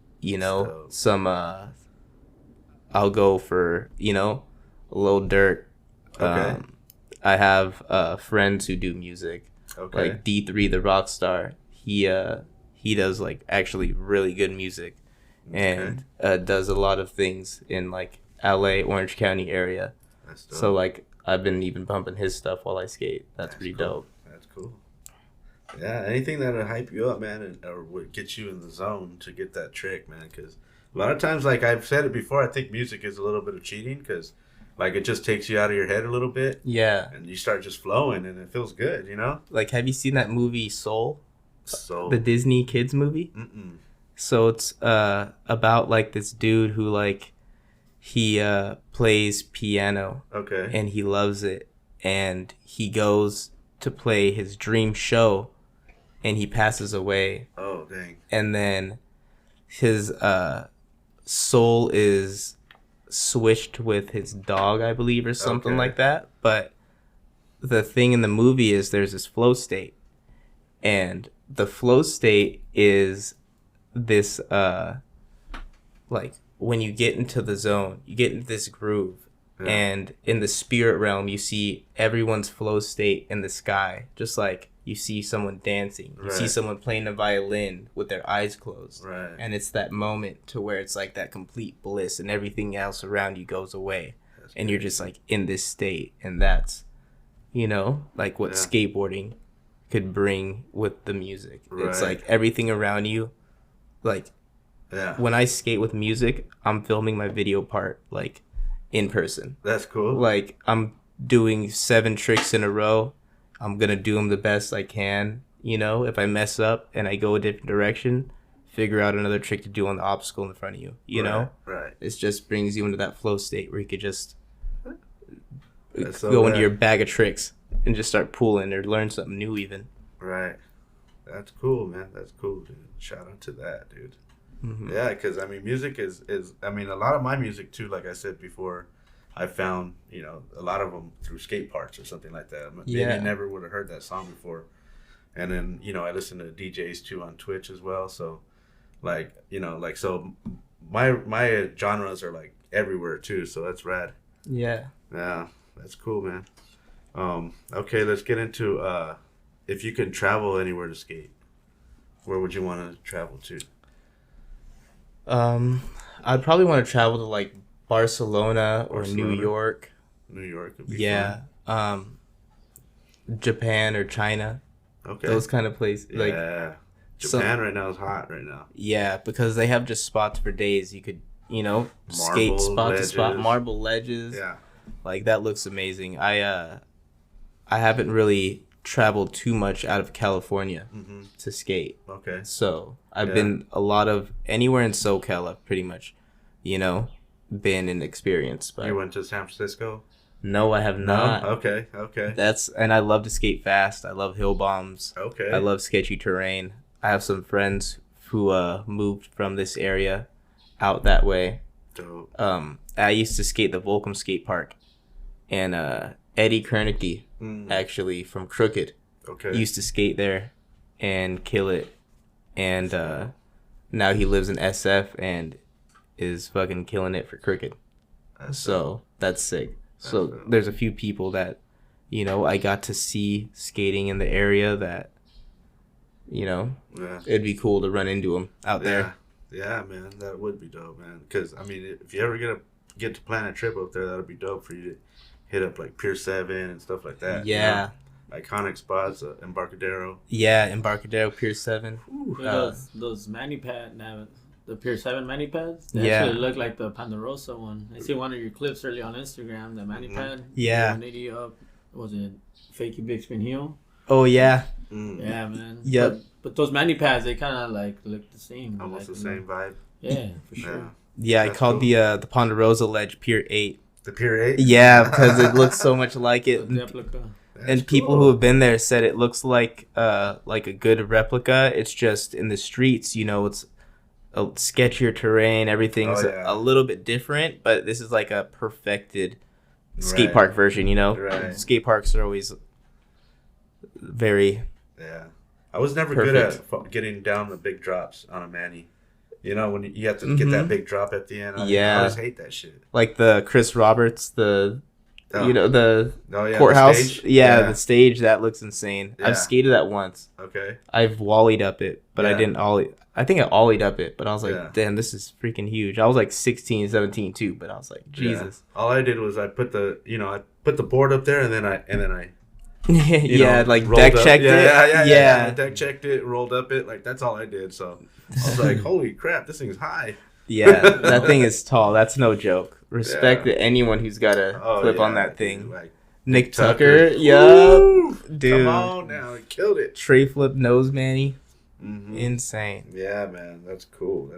some I'll go for, a little dirt. Okay. I have friends who do music. Okay. Like D3 the rock star. He he does like actually really good music, and does a lot of things in like LA, Orange County area. That's dope. So like I've been even bumping his stuff while I skate. That's pretty cool. dope. That's cool. Yeah, anything that'll hype you up, man, or would get you in the zone to get that trick, man. Because a lot of times, like I've said it before, I think music is a little bit of cheating because, like, it just takes you out of your head a little bit. Yeah. And you start just flowing, and it feels good, you know. Like, have you seen that movie Soul? Soul. The Disney kids movie. So it's about like this dude who like he plays piano. Okay. And he loves it, and he goes to play his dream show. And he passes away. Oh, dang. And then his soul is switched with his dog, I believe, or something like that. But the thing in the movie is there's this flow state. And the flow state is this, like, when you get into the zone, you get into this groove. Yeah. And in the spirit realm, you see everyone's flow state in the sky, just like you see someone dancing. You see someone playing a violin with their eyes closed. Right. And it's that moment to where it's like that complete bliss and everything else around you goes away. And you're just like in this state. And that's, you know, like what skateboarding could bring with the music. Right. It's like everything around you. Like when I skate with music, I'm filming my video part like in person. That's cool. Like I'm doing 7 tricks in a row. I'm going to do them the best I can. You know, if I mess up and I go a different direction, figure out another trick to do on the obstacle in front of you. You know? Right. It just brings you into that flow state where you could just go into your bag of tricks and just start pulling or learn something new even. Right. That's cool, man. That's cool, dude. Shout out to that, dude. Mm-hmm. Yeah, because, I mean, music is, I mean, a lot of my music, too, like I said before, I found, you know, a lot of them through skate parks or something like that. Maybe I never would have heard that song before. And then, you know, I listen to DJs too on Twitch as well. So, like, you know, like, so my genres are like everywhere too. So that's rad. Yeah. Yeah. That's cool, man. Okay, let's get into if you could travel anywhere to skate, where would you want to travel to? I'd probably want to travel to like Barcelona or New York. New York would be fun. Japan or China. Okay. Those kind of places. Yeah. Like, Japan right now is hot right now. Yeah, because they have just spots for days. You could, you know, skate spot to spot, marble ledges. Yeah. Like that looks amazing. I haven't really traveled too much out of California to skate. Okay. So I've been a lot of anywhere in SoCal. I've pretty much, you know, been and experienced. But you went to San Francisco? No, I have not. No? Okay. And I love to skate fast. I love hill bombs. Okay. I love sketchy terrain. I have some friends who moved from this area out that way. Dope. I used to skate the Volcom skate park, and Eddie Kernicke, actually from Crooked, used to skate there and kill it, and now he lives in SF and is fucking killing it for Crooked. That's sick. So there's a few people that, you know, I got to see skating in the area that, you know, it'd be cool to run into them out there. Yeah, man, that would be dope, man. Because, I mean, if you ever get to plan a trip up there, that'd be dope for you to hit up, like, Pier 7 and stuff like that. Yeah. You know? Iconic spots, Embarcadero. Yeah, Embarcadero, Pier 7. Those mani pad, the Pier 7 mani pads, they actually look like the Ponderosa one. I see one of your clips early on Instagram, the mani pad. Yeah. 180 up. Was it Fakey Big Spin Heel? Oh, yeah. Yeah, man. Yep. But those mani pads, they kind of like look the same. Almost the same vibe. Yeah, for sure. Yeah, I called the Ponderosa ledge Pier 8. The Pier 8? Yeah, because it looks so much like it. And people who have been there said it looks like a good replica. It's just in the streets, you know, it's a sketchier terrain. Everything's a little bit different, but this is like a perfected skate park version, you know? Right. Skate parks are always very... Yeah. I was never good at getting down the big drops on a mani. You know, when you have to get that big drop at the end. I always hate that shit. Like the Chris Roberts, the You know, the yeah, courthouse. the stage? The stage, that looks insane. Yeah. I've skated that once. Okay. I've ollied up it, but I didn't ollie. I think I ollied up it, but I was like, damn, this is freaking huge. I was like 16, 17 too, but I was like, Jesus. Yeah. All I did was I put the board up there and then I like deck checked it. Yeah. Deck checked it, rolled up it. Like, that's all I did. So I was like, holy crap, this thing's high. Yeah, that thing is tall. That's no joke. Respect to anyone who's got a clip on that thing. Like, Nick Tucker. Yup. Dude. Come on now. He killed it. Tray flip nose manny. Mm-hmm. Insane. Yeah, man. That's cool.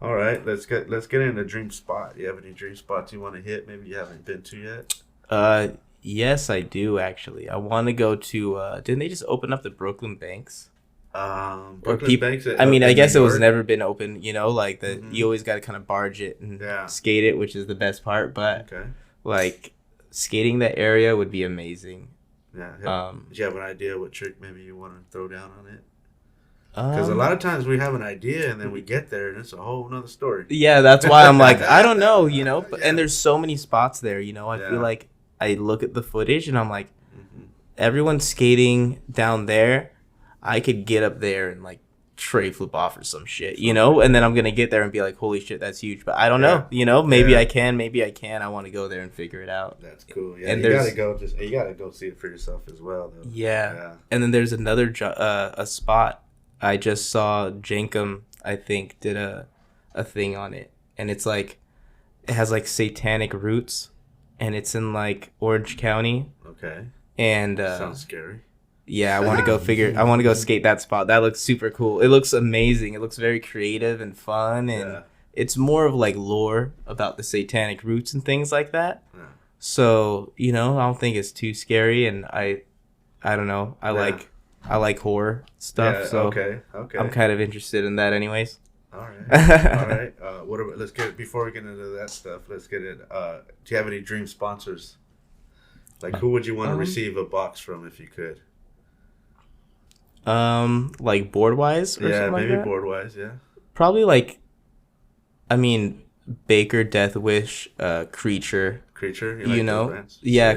All right. Let's get in a dream spot. You have any dream spots you want to hit? Maybe you haven't been to yet? Yes, I do, actually. I want to go to, didn't they just open up the Brooklyn Banks? Brooklyn Banks. I mean, I guess it was never been open, you know, like you always got to kind of barge it and skate it, which is the best part. But like skating that area would be amazing. Yeah. Do you have an idea what trick maybe you want to throw down on it? Because a lot of times we have an idea and then we get there and it's a whole nother story. Yeah, that's why I'm like, I don't know, you know. But and there's so many spots there, you know. I feel like I look at the footage and I'm like, everyone's skating down there. I could get up there and like tray flip off or some shit, you know, and then I'm gonna get there and be like, holy shit, that's huge. But I don't know, you know, maybe I can, maybe I can't. I want to go there and figure it out. That's cool. Yeah, and you gotta go see it for yourself as well, though. Yeah. And then there's another a spot I just saw. Jankum, I think, did a thing on it, and it's like it has like satanic roots, and it's in like Orange County. Okay. And sounds scary. Yeah, I want to go skate that spot. That looks super cool. It looks amazing. It looks very creative and fun, and it's more of like lore about the satanic roots and things like that. Yeah. So, you know, I don't think it's too scary, and I don't know. I like horror stuff, so okay. I'm kind of interested in that anyways. All right. What about, before we get into that stuff, let's get it. Do you have any dream sponsors? Like, who would you want to receive a box from if you could? Like board wise or something maybe like board wise, probably like, I mean, Baker, Death Wish, Creature, you know,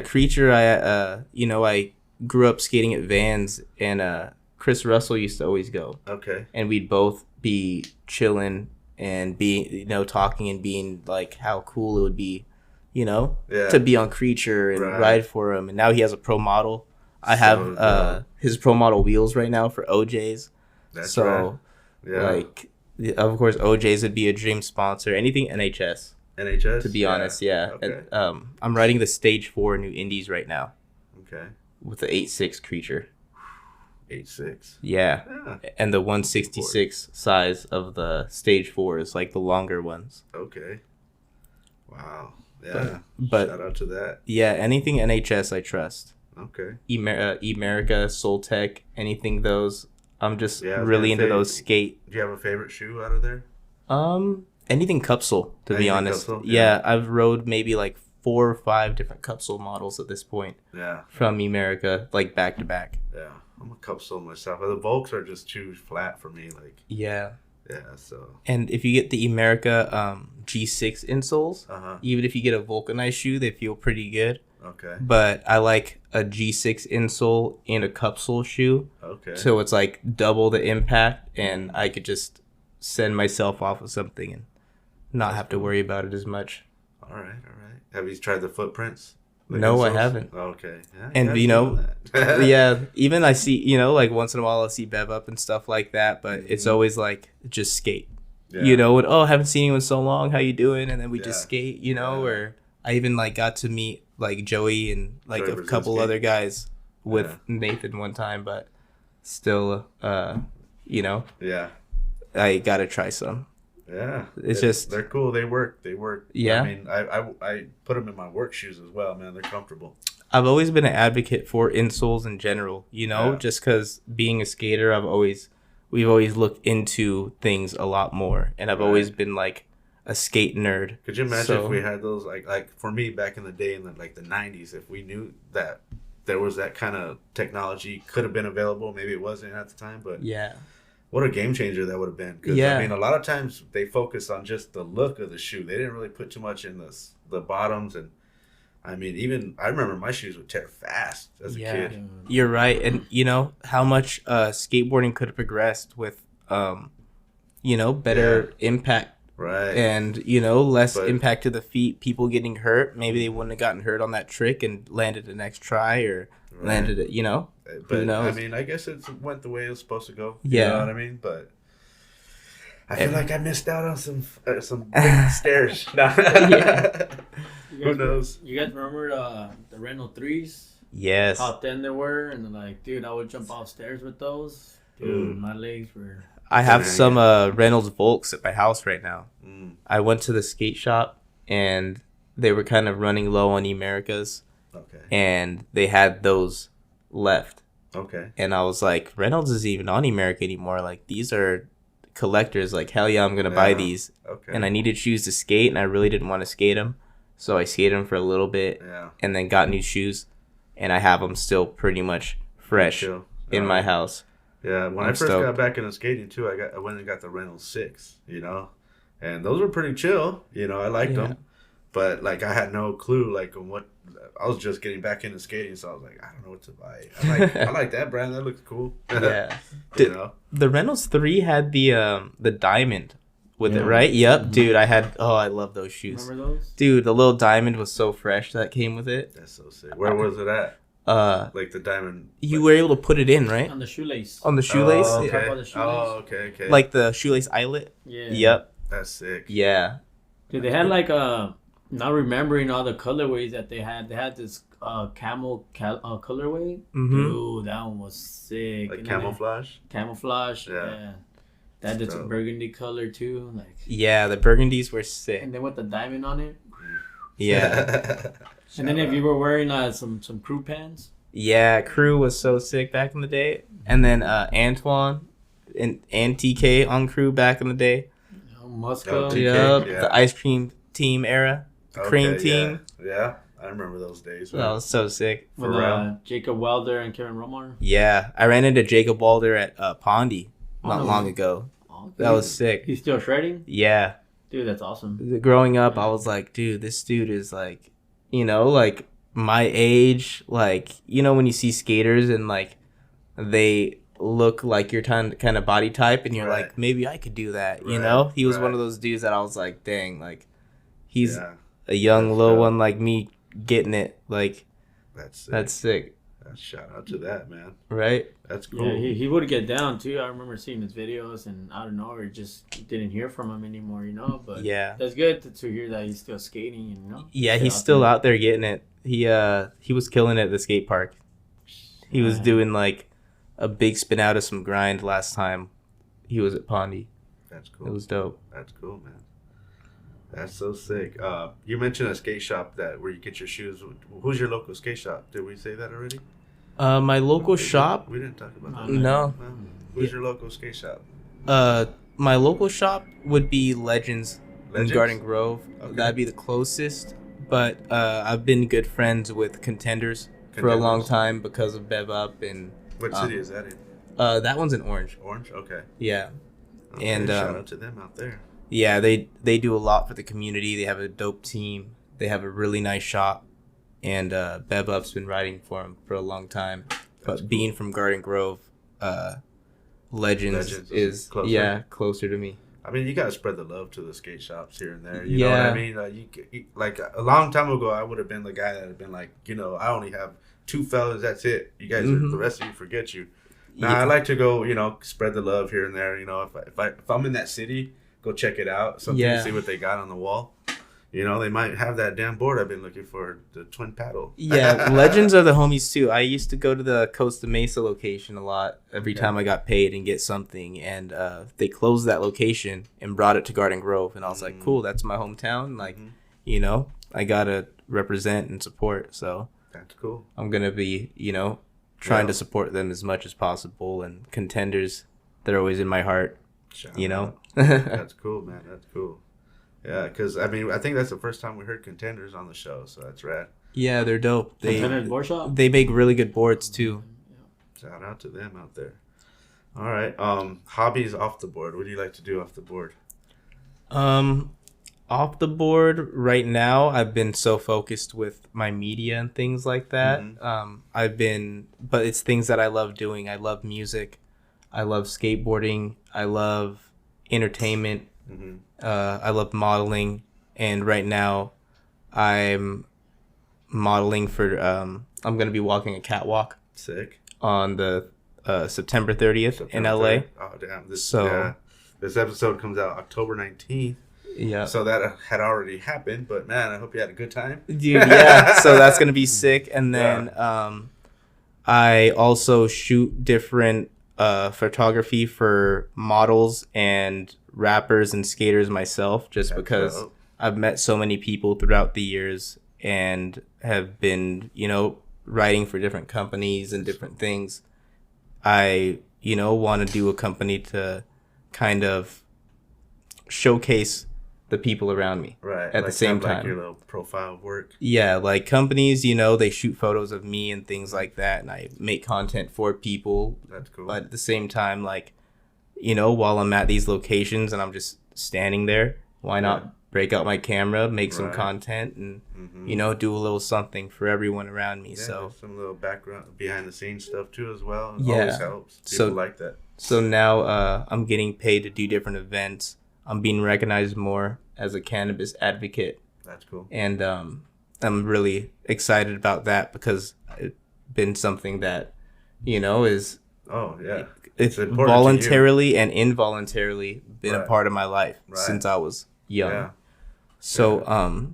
Creature. I grew up skating at Vans, and Chris Russell used to always go. Okay. And we'd both be chilling and be, you know, talking and being like how cool it would be, you know, to be on Creature and ride for him. And now he has a pro model. I have his pro model wheels right now for OJs. That's right. Yeah. Like, of course, OJs would be a dream sponsor. Anything NHS. To be honest, yeah. Okay. And, I'm riding the Stage 4 new Indies right now. Okay. With the 8.6 Creature. 8.6. Yeah. And the 166 size of the Stage 4 is like the longer ones. Okay. Wow. Yeah. But shout out to that. Yeah, anything NHS I trust. Okay. Emerica, Soltec, anything those. I'm just really into those skate. Do you have a favorite shoe out of there? Anything Cupsule, to be honest. Cupsule? Yeah, I've rode maybe like 4 or 5 different Cupsule models at this point. Yeah. From Emerica, like back to back. Yeah, I'm a Cupsule myself. The Volks are just too flat for me. Like. Yeah. Yeah. So. And if you get the Emerica G6 insoles, even if you get a vulcanized shoe, they feel pretty good. Okay. But I like a G6 insole in a Cupsule shoe. Okay. So it's like double the impact, and I could just send myself off of something and not have to worry about it as much. All right. Have you tried the footprints? No, I haven't. Okay. Yeah, and you know, yeah, even I see, you know, like once in a while I'll see Bev up and stuff like that, but it's always like just skate. Yeah. You know, and haven't seen you in so long, how you doing? And then we just skate, you know, or I even like got to meet like Joey and like a couple other guys with Nathan one time, but still you know. Yeah. I got to try some. Yeah. It's just they're cool. They work. Yeah. I mean, I put them in my work shoes as well, man. They're comfortable. I've always been an advocate for insoles in general, you know, just cuz being a skater, we've always looked into things a lot more, and I've always been like a skate nerd. Could you imagine if we had those like for me back in the day in the 90s, if we knew that there was that kind of technology could have been available, maybe it wasn't at the time, but what a game changer that would have been. Because I mean, a lot of times they focus on just the look of the shoe. They didn't really put too much in the bottoms, and I mean, even I remember my shoes would tear fast as a kid. You're right, and you know how much skateboarding could have progressed with, better impact. Right. And, less impact to the feet, people getting hurt. Maybe they wouldn't have gotten hurt on that trick and landed the next try or landed it, But, who knows? I mean, I guess it went the way it was supposed to go. Yeah. You know what I mean? But I feel like I missed out on some big stairs. Who knows? You guys remember the Renault 3s? Yes. How thin they were? And like, dude, I would jump off stairs with those. Dude, my legs were... I have some Reynolds Volks at my house right now. I went to the skate shop and they were kind of running low on Americas. Okay. And they had those left. Okay. And I was like, Reynolds isn't even on America anymore. Like, these are collectors. Like, hell yeah, I'm going to buy these. Okay. And I needed shoes to skate and I really didn't want to skate them. So I skated them for a little bit and then got new shoes. And I have them still pretty much fresh in my house. Yeah, when I first got back into skating too, I went and got the Reynolds 6, and those were pretty chill. I liked them, but like I had no clue like on what. I was just getting back into skating, so I was like, I don't know what to buy. I like that brand. That looks cool. Yeah, the Reynolds 3 had the diamond with it, right? Yep, dude. I love those shoes. Remember those? Dude, the little diamond was so fresh that came with it. That's so sick. Where was it at? Like the diamond. You were able to put it in, right? On the shoelace. On the shoelace? Oh, okay. Yeah. Okay. Like the shoelace eyelet? Yeah. Yep. That's sick. Yeah. Dude, they had like not remembering all the colorways that they had. They had this camel colorway. Mm-hmm. Dude, that one was sick. Like camouflage? Camouflage, yeah. That did some burgundy color too. Like. Yeah, the burgundies were sick. And then with the diamond on it. Yeah. And then if you were wearing some crew pants. Yeah, crew was so sick back in the day. And then Antoine and TK on crew back in the day. Musco. Yep, the ice cream team era. The cream team. Yeah, I remember those days. That was so sick. With Jacob Welder and Kevin Romar. Yeah, I ran into Jacob Welder at Pondy not long ago. Oh, that was sick. He's still shredding? Yeah. Dude, that's awesome. Growing up, I was like, dude, this dude is like, like my age. Like, when you see skaters and like they look like your kind of body type and you're like, maybe I could do that. He was one of those dudes that I was like, dang, like he's a young little one like me getting it. Like, that's sick. Shout out to that, man. Right? That's cool. Yeah, he would get down too. I remember seeing his videos and I don't know, or just didn't hear from him anymore, But that's good to hear that he's still skating, Yeah, he's still out there getting it. He was killing it at the skate park. He was doing like a big spin out of some grind last time he was at Pondy. That's cool. It was dope. That's cool, man. That's so sick. You mentioned a skate shop where you get your shoes. Who's your local skate shop? Did we say that already? My local shop. We didn't talk about that. No. Who's your local skate shop? My local shop would be Legends in Garden Grove. Okay. That'd be the closest. But I've been good friends with Contenders for a long time because of Bev Up and. What city is that in? That one's in Orange. Orange, okay. Yeah. Okay, and shout out to them out there. Yeah, they do a lot for the community. They have a dope team. They have a really nice shop. And Bev Up's been riding for them for a long time. But cool. Being from Garden Grove, Legends is closer to me. I mean, you gotta spread the love to the skate shops here and there. You know what I mean? Like a long time ago, I would have been the guy that had been like, I only have 2 fellas. That's it. You guys, the rest of you, forget you. Now I like to go, spread the love here and there. If I'm in that city, go check it out. See what they got on the wall. They might have that damn board I've been looking for, the twin paddle. Yeah, Legends are the homies too. I used to go to the Costa Mesa location a lot every time I got paid and get something. And they closed that location and brought it to Garden Grove. And I was like, cool, that's my hometown. Like, I got to represent and support. So that's cool. I'm going to be, trying to support them as much as possible. And Contenders, they're always in my heart, That's cool, man. That's cool. Yeah, because, I think that's the first time we heard Contenders on the show, so that's rad. Yeah, they're dope. Contenders Board Shop? They make really good boards, too. Shout out to them out there. All right. Hobbies off the board. What do you like to do off the board? Off the board right now, I've been so focused with my media and things like that. But it's things that I love doing. I love music. I love skateboarding. I love entertainment. I love modeling. And right now, I'm modeling for, I'm going to be walking a catwalk. Sick. On the September 30th in LA. Oh, damn. This episode comes out October 19th. Yeah. So that had already happened, but man, I hope you had a good time. Dude, yeah. So that's going to be sick. And then I also shoot different photography for models and rappers and skaters myself, just because I've met so many people throughout the years and have been, writing for different companies and different things. I, want to do a company to kind of showcase the people around me at the same time. Like your little profile work. Yeah, like companies, they shoot photos of me and things like that, and I make content for people. That's cool. But at the same time, like, while I'm at these locations and I'm just standing there, why not break out my camera, make some content, and do a little something for everyone around me. So some little background, behind the scenes stuff too as well. It always helps. People like that. So now I'm getting paid to do different events. I'm being recognized more as a cannabis advocate. That's cool. And I'm really excited about that because it's been something that, is... Oh, yeah. It's voluntarily and involuntarily been a part of my life since I was young. Yeah. So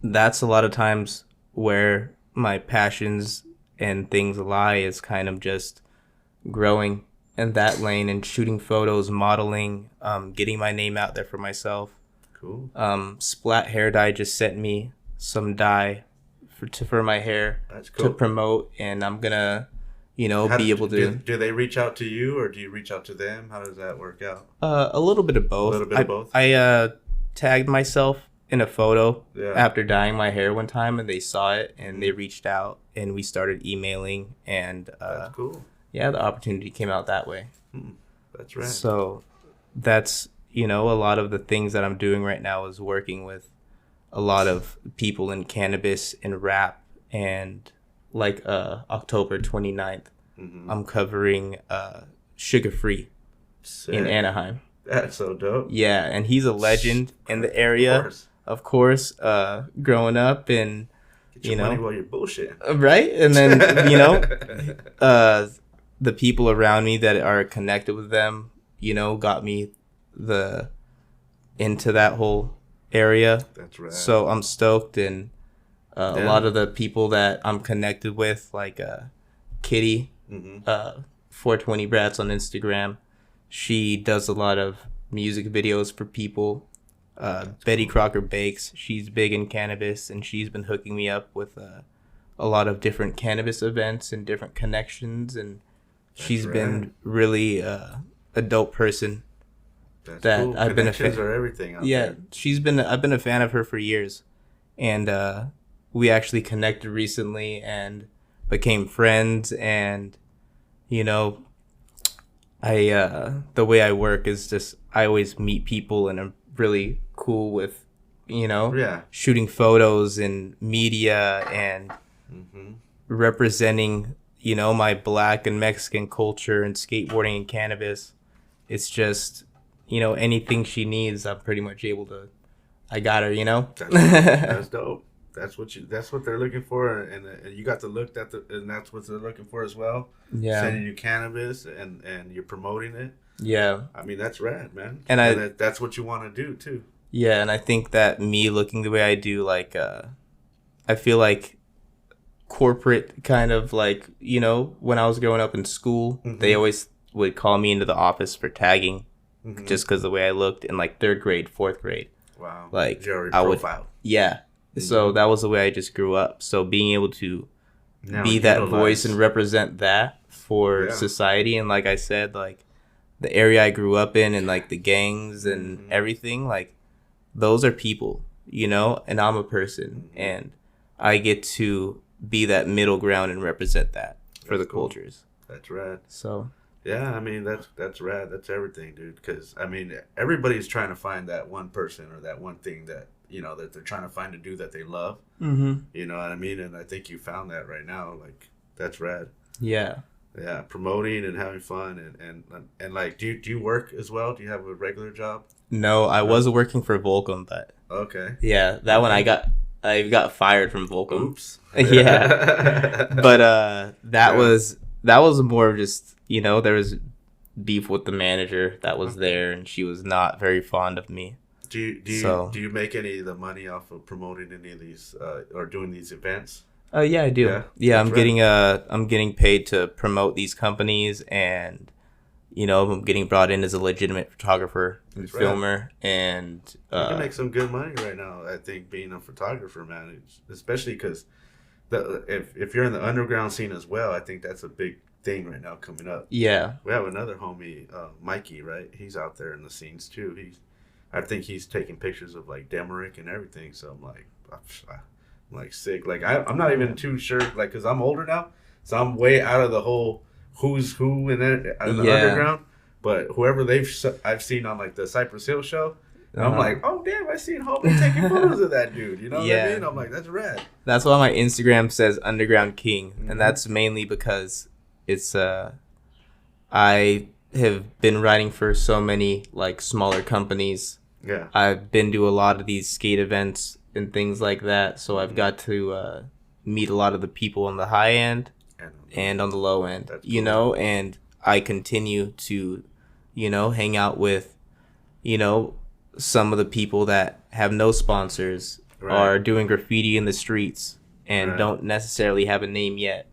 that's a lot of times where my passions and things lie, is kind of just growing in that lane and shooting photos, modeling, getting my name out there for myself. Cool. Splat Hair Dye just sent me some dye for my hair. That's cool. To promote, and I'm gonna, be able to. Do they reach out to you, or do you reach out to them? How does that work out? A little bit of both. I tagged myself in a photo after dyeing my hair one time, and they saw it, and they reached out, and we started emailing, and that's cool. Yeah, the opportunity came out that way. That's right. So that's, a lot of the things that I'm doing right now is working with a lot of people in cannabis and rap. And like October 29th, I'm covering Sugar Free in Anaheim. That's so dope. Yeah, and he's a legend in the area. Of course, growing up and, Get your money while you're bullshitting. Right? And then, the people around me that are connected with them, got me into that whole area. That's right. So I'm stoked, and a lot of the people that I'm connected with, like Kitty, 420 Brats on Instagram, she does a lot of music videos for people. Betty Crocker Bakes, she's big in cannabis, and she's been hooking me up with a lot of different cannabis events and different connections, and she's been really a dope person. That's cool. I've been a fan. Are everything out there. I've been a fan of her for years, and we actually connected recently and became friends. And I the way I work is just I always meet people, and I'm really cool with shooting photos and media and representing my Black and Mexican culture and skateboarding and cannabis. It's just, anything she needs, I'm pretty much able to. I got her, That's dope. That's what they're looking for, and you got the look and that's what they're looking for as well. Yeah. Sending you cannabis and you're promoting it. Yeah. I mean, that's rad, man. And that's what you want to do too. Yeah, and I think that me looking the way I do, like, I feel like corporate kind of like, when I was growing up in school, they always would call me into the office for tagging just because the way I looked in like 3rd grade, 4th grade. Wow. Like your profile. Yeah. So that was the way I just grew up. So being able to be that voice and represent that for society. And like I said, like the area I grew up in and like the gangs and everything, like those are people, and I'm a person, and I get to be that middle ground and represent that. For the cultures. That's right. So Yeah, I mean that's rad. That's everything, dude. Because I mean, everybody's trying to find that one person or that one thing that that they're trying to find to do that they love. Mm-hmm. You know what I mean? And I think you found that right now. Like that's rad. Yeah. Yeah, promoting and having fun and like, do you work as well? Do you have a regular job? No, I was working for Volcom, but okay. Yeah, that one I got fired from Volcom. Oops. Yeah, but that was more of just there was beef with the manager that was there, and she was not very fond of me. Do you make any of the money off of promoting any of these or doing these events? Yeah, I do. Yeah, I'm getting paid to promote these companies, and I'm getting brought in as a legitimate photographer and filmer, and you can make some good money right now. I think being a photographer, man, especially because if you're in the underground scene as well, I think that's a big thing right now coming up. Yeah, we have another homie, Mikey, right? He's out there in the scenes too. I think he's taking pictures of like Demerick and everything. So I'm like sick. Like I'm not even too sure, like, because I'm older now, so I'm way out of the whole who's who in the underground. But whoever I've seen on like the Cypress Hill show, I'm like, oh damn, I seen homie taking photos of that dude. You know what I mean? I'm like, that's rad. That's why my Instagram says Underground King, and that's mainly because it's I have been writing for so many like smaller companies. Yeah, I've been to a lot of these skate events and things like that, so I've got to meet a lot of the people on the high end and on the low end. That's cool. And I continue to hang out with some of the people that have no sponsors, are doing graffiti in the streets and don't necessarily have a name yet.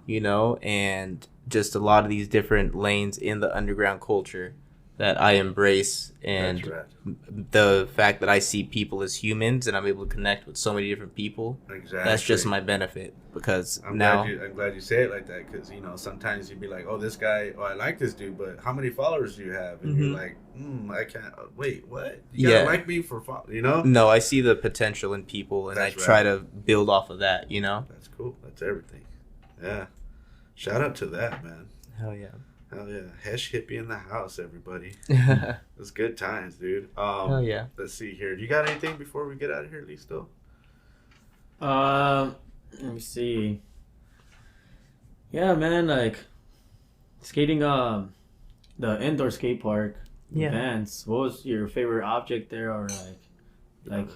And just a lot of these different lanes in the underground culture that I embrace, and the fact that I see people as humans and I'm able to connect with so many different people. Exactly. That's just my benefit, because I'm glad you say it like that, because sometimes you'd be like, oh, this guy, I like this dude, but how many followers do you have? And you're like, I can't. Wait, what? You gotta like me for No, I see the potential in people, and I try to build off of that. That's cool. That's everything. Yeah. Shout out to that, man. Hell yeah. Hell yeah. Hesh Hippie in the house, everybody. It's good times, dude. Hell yeah. Let's see here. Do you got anything before we get out of here, Listo? Let me see. Yeah, man, like skating the indoor skate park events. What was your favorite object there, or like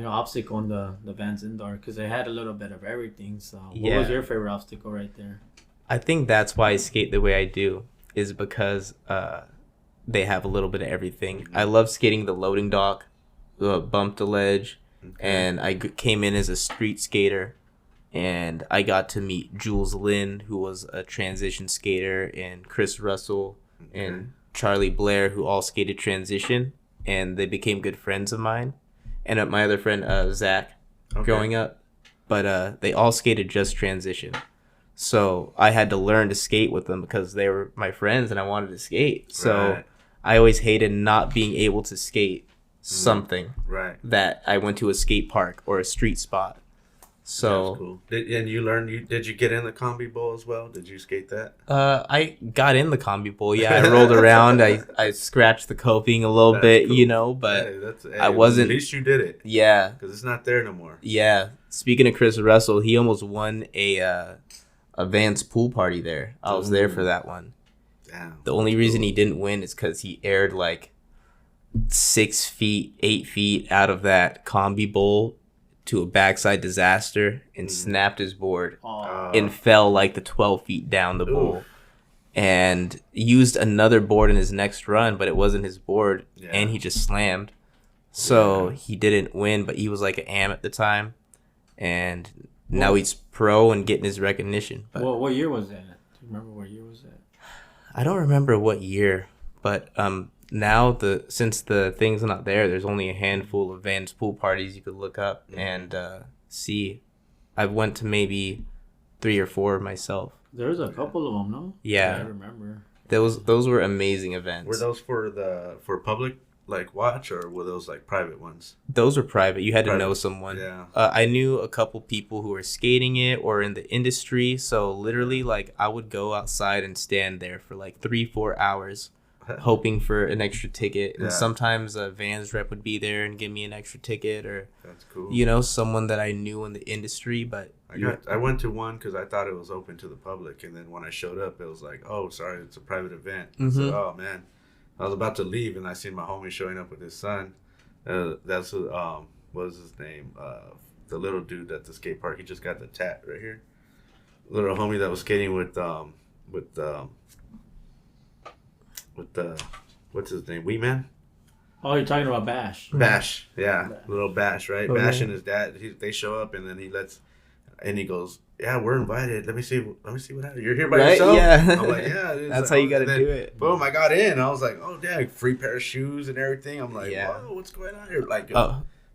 obstacle in the Vans indoor? Because they had a little bit of everything. So what was your favorite obstacle right there? I think that's why I skate the way I do, is because they have a little bit of everything. I love skating the loading dock, bump the ledge, and I came in as a street skater, and I got to meet Jules Lynn, who was a transition skater, and Chris Russell and Charlie Blair, who all skated transition, and they became good friends of mine, and my other friend Zach, growing up, but they all skated just transition. So I had to learn to skate with them because they were my friends and I wanted to skate. So I always hated not being able to skate something that I went to a skate park or a street spot. So that's cool. And you learned, did you get in the Combi Bowl as well? Did you skate that? I got in the Combi Bowl. Yeah, I rolled around. I scratched the coping a little bit, cool. But I wasn't. At least you did it. Yeah. Because it's not there no more. Yeah. Speaking of Chris Russell, he almost won a Vans pool party there. I was there for that one. Damn. The only reason he didn't win is because he aired like 6 feet, 8 feet out of that Combi Bowl to a backside disaster and snapped his board and fell like the 12 feet down the bowl. And used another board in his next run, but it wasn't his board, and he just slammed. So he didn't win, but he was like an am at the time, and now he's pro and getting his recognition. But what year was that? Do you remember what year was that? I don't remember what year, but now since the thing's not there, there's only a handful of Vans pool parties you could look up and see. I've went to maybe 3 or 4 myself. There's a couple of them, no? Yeah, I remember. Those were amazing events. Were those for public like watch, or were those like private ones? Those were private. You had to know someone. Yeah. I knew a couple people who were skating it or in the industry. So literally, like, I would go outside and stand there for like 3-4 hours, hoping for an extra ticket. And sometimes a Vans rep would be there and give me an extra ticket, or that's cool. You know, someone that I knew in the industry. But I went to one because I thought it was open to the public, and then when I showed up, it was like, oh, sorry, it's a private event. I said, oh man. I was about to leave, and I seen my homie showing up with his son. That's what was his name? The little dude at the skate park. He just got the tat right here. Little homie that was skating with what's his name? Wee Man. Oh, you're talking about Bash. Bash, yeah, little Bash, right? Okay. Bash and his dad. They show up, and then he goes, yeah, we're invited. Let me see what happened. You're here by yourself? Yeah. I'm like, yeah. That's how you got to do it. Boom, I got in. I was like, oh, damn, free pair of shoes and everything. I'm like, whoa, what's going on here? Like,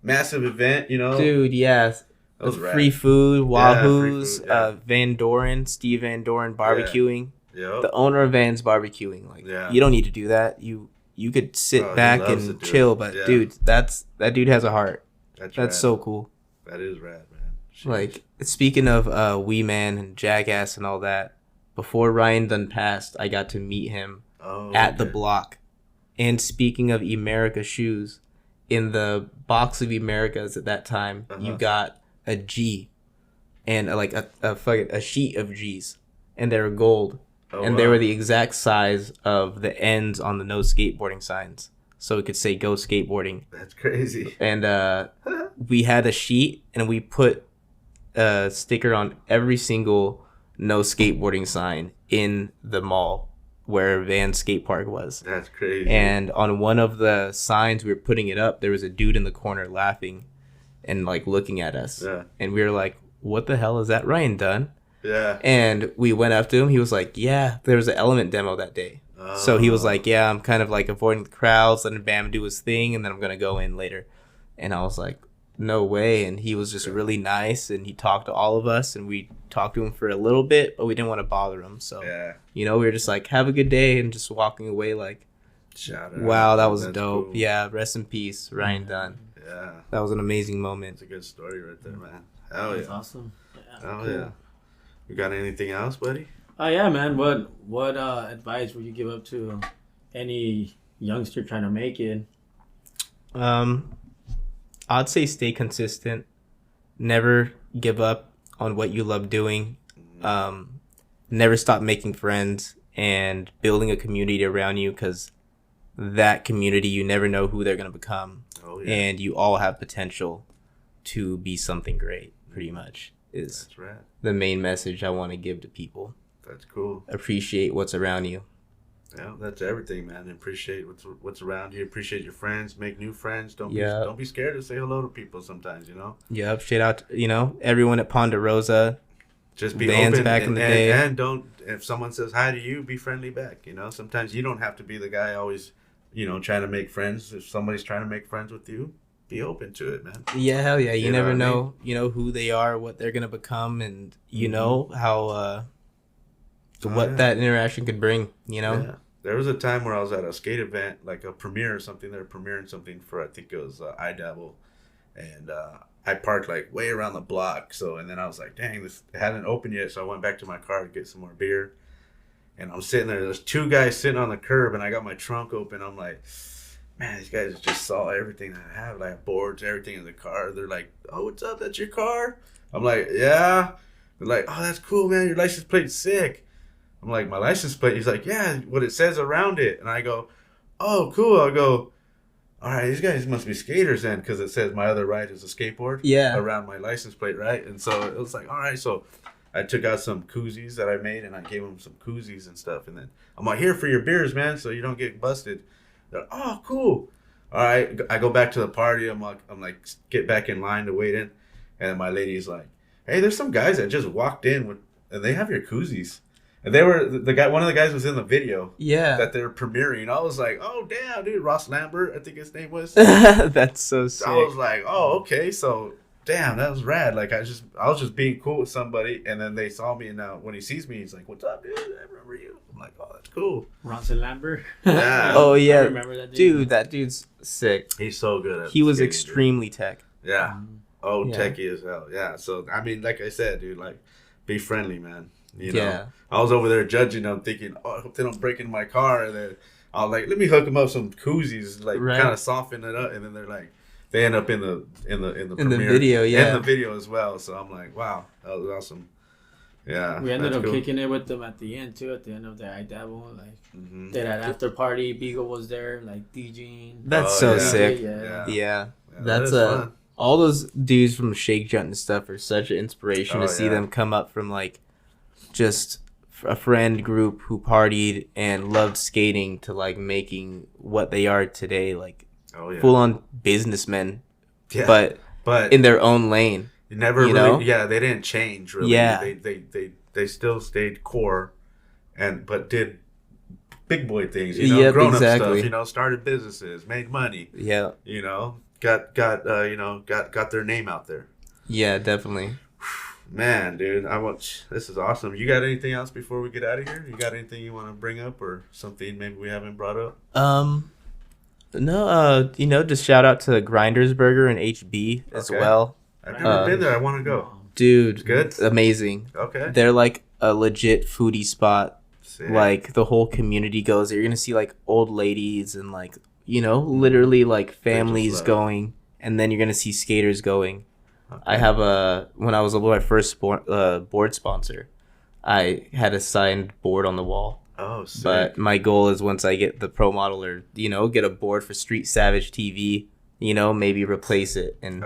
massive event, you know? Dude, yes. Free food, Wahoo's, Van Doren, Steve Van Doren barbecuing. Yeah. The owner of Van's barbecuing. Like, you don't need to do that. You could sit back and chill, but dude, that dude has a heart. That's so cool. That is rad, man. Like, speaking of Wee Man and Jackass and all that, before Ryan done passed, I got to meet him at the block. And speaking of America shoes, in the box of Americas at that time, you got a G and a sheet of G's, and they were gold, and they were the exact size of the ends on the no skateboarding signs, so it could say "Go skateboarding." That's crazy. And we had a sheet, and we put a sticker on every single no skateboarding sign in the mall where Van Skate Park was. That's crazy. And on one of the signs we were putting it up, there was a dude in the corner laughing and like looking at us. Yeah. And we were like, what the hell is that Ryan done? Yeah. And we went up to him. He was like, yeah, there was an Element demo that day. So he was like, yeah, I'm kind of like avoiding the crowds, letting Bam do his thing, and then I'm going to go in later. And I was like, no way. And he was just really nice, and he talked to all of us, and we talked to him for a little bit, but we didn't want to bother him. So, you know, we were just like, have a good day, and just walking away like, wow, that was dope. Cool. Yeah, rest in peace, Ryan Dunn. Yeah. That was an amazing moment. It's a good story right there, man. Hell That's awesome. Yeah. Hell cool. Yeah. You got anything else, buddy? Yeah, man. What advice would you give up to any youngster trying to make it? I'd say stay consistent. Never give up on what you love doing. Never stop making friends and building a community around you, because that community, you never know who they're going to become. Oh, yeah. And you all have potential to be something great, pretty much, is the main message I want to give to people. That's cool. Appreciate what's around you. Yeah, that's everything, man. Appreciate what's around you. Appreciate your friends. Make new friends. Don't be scared to say hello to people sometimes, you know? Yep. Shout out to, everyone at Ponderosa. Just be open back in the day. And don't, if someone says hi to you, be friendly back, you know? Sometimes you don't have to be the guy always, trying to make friends. If somebody's trying to make friends with you, be open to it, man. Yeah, hell yeah. You never know, who they are, what they're going to become, and you know how... that interaction could bring, Yeah. There was a time where I was at a skate event, like a premiere or something. They were premiering something for, I think it was iDabble. And I parked like way around the block. And then I was like, dang, this hadn't opened yet. So I went back to my car to get some more beer. And I'm sitting there. There's two guys sitting on the curb, and I got my trunk open. I'm like, man, these guys just saw everything I have. Like boards, everything in the car. They're like, oh, what's up? That's your car? I'm like, yeah. They're like, oh, that's cool, man. Your license plate's sick. I'm like, my license plate? He's like, yeah, what it says around it. And I go, oh, cool. I'll go, all right, these guys must be skaters then, because it says my other ride is a skateboard around my license plate, right? And so it was like, all right. So I took out some koozies that I made, and I gave them some koozies and stuff. And then I'm like, here for your beers, man, so you don't get busted. They're like, oh, cool. All right. I go back to the party. I'm like, get back in line to wait in. And my lady's like, hey, there's some guys that just walked in and they have your koozies. And they were one of the guys was in the video. Yeah. That they were premiering. I was like, oh damn, dude, Ross Lambert, I think his name was. That's so sick. I was like, oh, okay, so damn, that was rad. Like I was just being cool with somebody, and then they saw me, and now when he sees me, he's like, what's up, dude? I remember you. I'm like, oh, that's cool. Ronson Lambert. Yeah. Oh yeah. I remember that dude. That dude's sick. He's so good at He was skating, extremely tech. Yeah. Oh, yeah. techie as hell. Yeah. So I mean, like I said, dude, like, be friendly, man. You know. Yeah. I was over there judging them, thinking, oh, I hope they don't break into my car. And then I was like, let me hook them up some koozies, like kind of soften it up. And then they're like, they end up in the video, yeah, in the video as well. So I'm like, wow, that was awesome. Yeah, we ended up kicking it with them at the end too. At the end of the I Dabble, like they had after party. Beagle was there, like DJing. That's so sick. Yeah. That's fun. All those dudes from Shake Junt and stuff are such an inspiration to see them come up from like just a friend group who partied and loved skating to like making what they are today, like full on businessmen, but in their own lane. You never really, they didn't change really. Yeah, they still stayed core, but did big boy things. You know, grown up stuff. You know, started businesses, made money. Yeah, you know, got their name out there. Yeah, definitely. Man, dude, this is awesome. You got anything else before we get out of here? You got anything you want to bring up or something maybe we haven't brought up? No, just shout out to Grinders Burger and HB as well. I've never been there. I want to go. Dude, it's good. Amazing. Okay. They're like a legit foodie spot. Sick. Like the whole community goes there. You're going to see like old ladies and like, literally like families going, and then you're going to see skaters going. Okay. I have when I was my first board sponsor, I had a signed board on the wall. Oh, sick. But my goal is once I get the pro model or, get a board for Street Savage TV, maybe replace it and,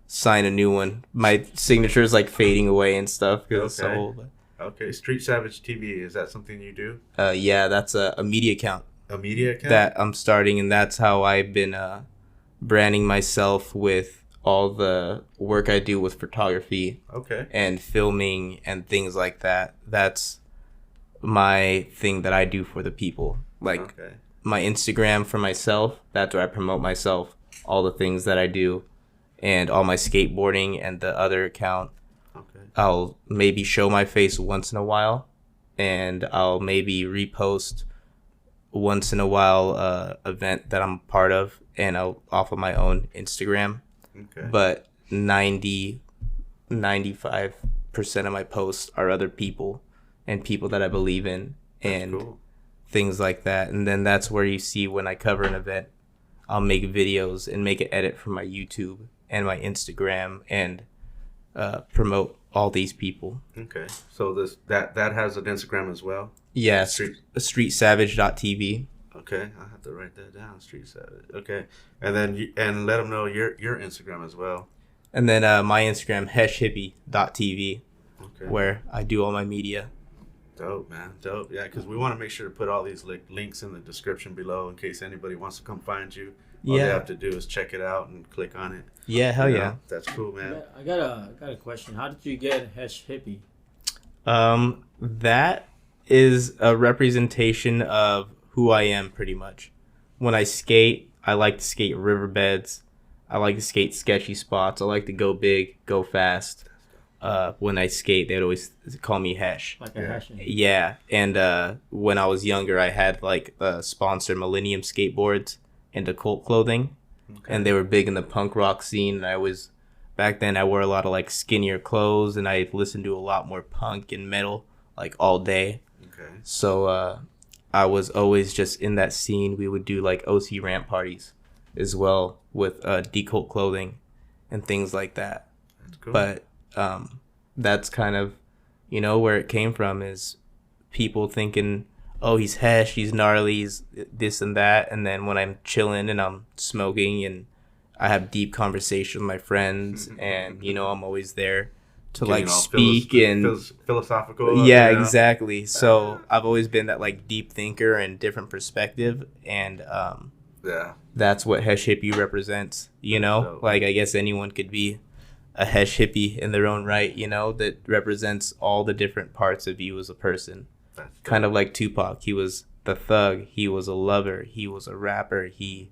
sign a new one. My signature is like fading away and stuff because it's so old. But... Okay, Street Savage TV, is that something you do? Yeah, that's a media account. A media account? That I'm starting, and that's how I've been branding myself with all the work I do with photography. Okay. And filming and things like that. That's my thing that I do for the people. Like my Instagram for myself, that's where I promote myself, all the things that I do, and all my skateboarding. And the other account, I'll maybe show my face once in a while, and I'll maybe repost once in a while event that I'm part of, and I'll off of my own Instagram. Okay. But 95% of my posts are other people and people that I believe in and things like that. And then that's where you see when I cover an event, I'll make videos and make an edit for my YouTube and my Instagram and promote all these people. Okay. So that has an Instagram as well? Yeah, streetsavage.tv. Okay, I'll have to write that down. Street Savage. Okay, and then and let them know your Instagram as well. And then my Instagram, heshhippie.tv, where I do all my media. Dope, man. Dope. Yeah, because we want to make sure to put all these links in the description below in case anybody wants to come find you. All they have to do is check it out and click on it. Yeah, hell yeah. That's cool, man. I got a question. How did you get Hesh Hippie? That is a representation of who I am pretty much. When I skate, I like to skate riverbeds. I like to skate sketchy spots. I like to go big, go fast. When I skate, they'd always call me Hesh. Like a Hesh. Yeah, and when I was younger, I had like sponsor Millennium skateboards and occult clothing, and they were big in the punk rock scene. And back then I wore a lot of like skinnier clothes, and I listened to a lot more punk and metal like all day. Okay. So I was always just in that scene. We would do like OC ramp parties as well with decult clothing and things like that. That's cool. But that's kind of, where it came from is people thinking, oh, he's Hesh, he's gnarly, he's this and that. And then when I'm chilling and I'm smoking and I have deep conversation with my friends and, I'm always there to like speak and philosophical. Yeah, exactly. So I've always been that like deep thinker and different perspective. And that's what Hesh Hippie represents, like I guess anyone could be a Hesh Hippie in their own right, that represents all the different parts of you as a person. Kind of like Tupac. He was the thug. He was a lover. He was a rapper. He,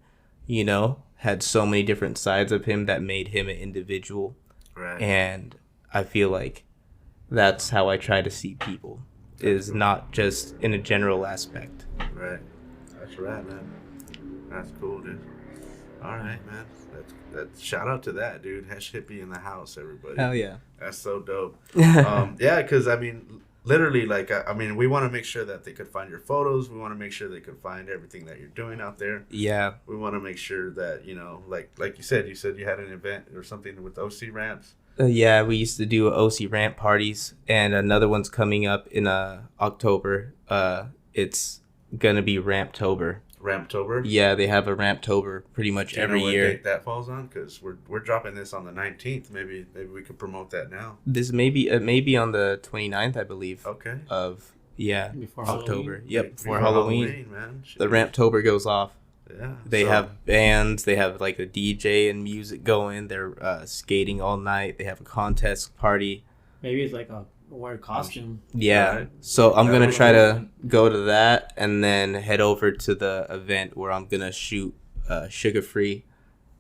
had so many different sides of him that made him an individual. Right. And I feel like that's how I try to see people is not just in a general aspect. Right. That's right, man. That's cool, dude. All right, man. That's shout out to that, dude. Hesh Hippie in the house, everybody. Hell yeah. That's so dope. Yeah, because I mean, literally, like, I mean, we want to make sure that they could find your photos. We want to make sure they could find everything that you're doing out there. Yeah. We want to make sure that, you know, like you said you had an event or something with OC ramps. Yeah, we used to do OC ramp parties, and another one's coming up in October. It's gonna be Ramptober. Ramptober? Yeah, they have a Ramptober pretty much every year. Date that falls on? Because we're dropping this on the 19th. Maybe we could promote that now. This may be on the 29th, I believe. Okay. Before October. Halloween. Yep, before Halloween man. The Ramptober goes off. Yeah. They have bands. They have like a DJ and music going. They're skating all night. They have a contest party. Maybe it's like a wear costume. Yeah. Right. So I'm going to try to go to that and then head over to the event where I'm going to shoot sugar free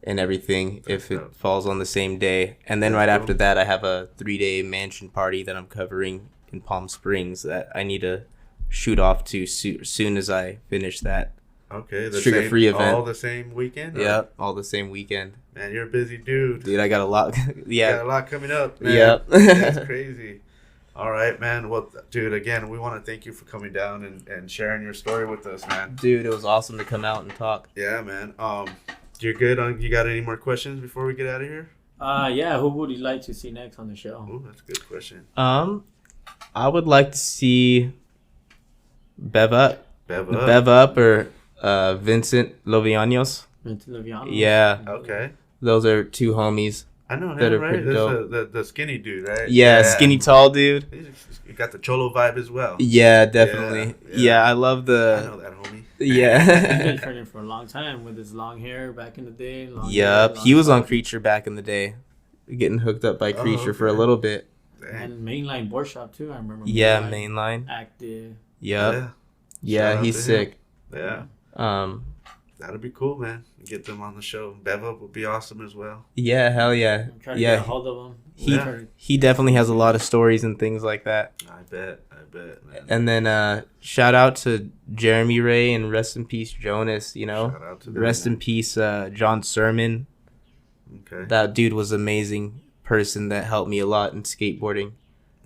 and everything if it falls on the same day. And then right after that, I have a 3-day mansion party that I'm covering in Palm Springs that I need to shoot off to as soon as I finish that. Okay, the sugar free event. All the same weekend? Yeah, all the same weekend. Man, you're a busy dude. Dude, I got a lot. Yeah. You got a lot coming up, man. Yep. That's crazy. All right, man. Well, dude, again, we want to thank you for coming down and sharing your story with us, man. Dude, it was awesome to come out and talk. Yeah, man. You're good on, you got any more questions before we get out of here? Yeah, who would you like to see next on the show? Oh, that's a good question. I would like to see Bev Up or Vincent Lovianos. Vincent Lovianos? Yeah. Okay. Those are two homies. I know him, right? That's the skinny dude, right? Yeah, skinny, tall dude. You got the Cholo vibe as well. Yeah, definitely. Yeah, I love the... I know that, homie. Yeah. He's been training for a long time with his long hair back in the day. He was on Creature back in the day. Getting hooked up by Creature for a little bit. Dang. And Mainline Board Shop, too, I remember. Yeah, Mainline. Active. Yep. Yeah, he's sick. Yeah. That'd be cool, man. Get them on the show. Bev Up would be awesome as well. Yeah, hell yeah. Try to get a hold of him. He definitely has a lot of stories and things like that. I bet, man. And then shout out to Jeremy Ray and rest in peace Jonas, you know. Shout out to them, rest in peace John Sermon. Okay. That dude was an amazing person that helped me a lot in skateboarding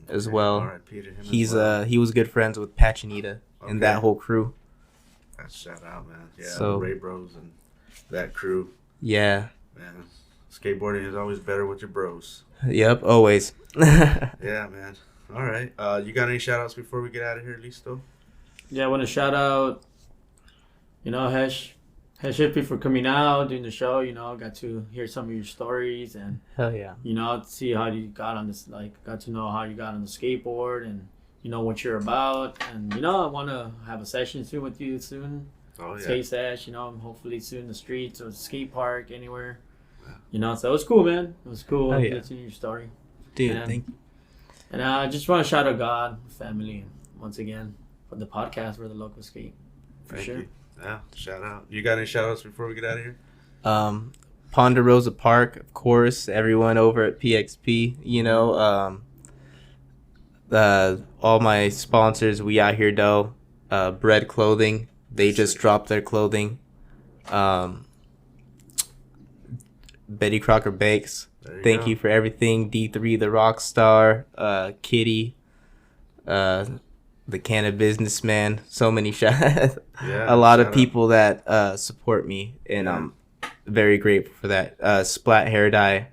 as well. All right, Peter, he was good friends with Pachinita and that whole crew. That's shout out, man. Yeah, the Ray Bros and that crew. Yeah. Man, skateboarding is always better with your bros. Yep, always. Yeah, man. All right. You got any shout outs before we get out of here, Listo? Yeah, I want to shout out, Hesh Hippie for coming out, doing the show, got to hear some of your stories and, hell yeah. See how you got on this, got to know how you got on the skateboard and, what you're about. And, I want to have a session soon with you soon. Oh, yeah. Skate sesh, hopefully soon in the streets or skate park, anywhere. So it was cool, man. It was cool listening to your story. Dude, thank you. And I just want to shout out God, family, once again, for the podcast, Where the Locals Sk8. For sure. You. Yeah, shout out. You got any shout outs before we get out of here? Ponderosa Park, of course. Everyone over at PXP, all my sponsors, We Out Here Dough, Bread Clothing. They just dropped their clothing. Betty Crocker Bakes. Thank you for everything. D3 the Rockstar, Kitty, the Cannabis Businessman. So many shout. A lot of people that support me, and I'm very grateful for that. Splat Hair Dye.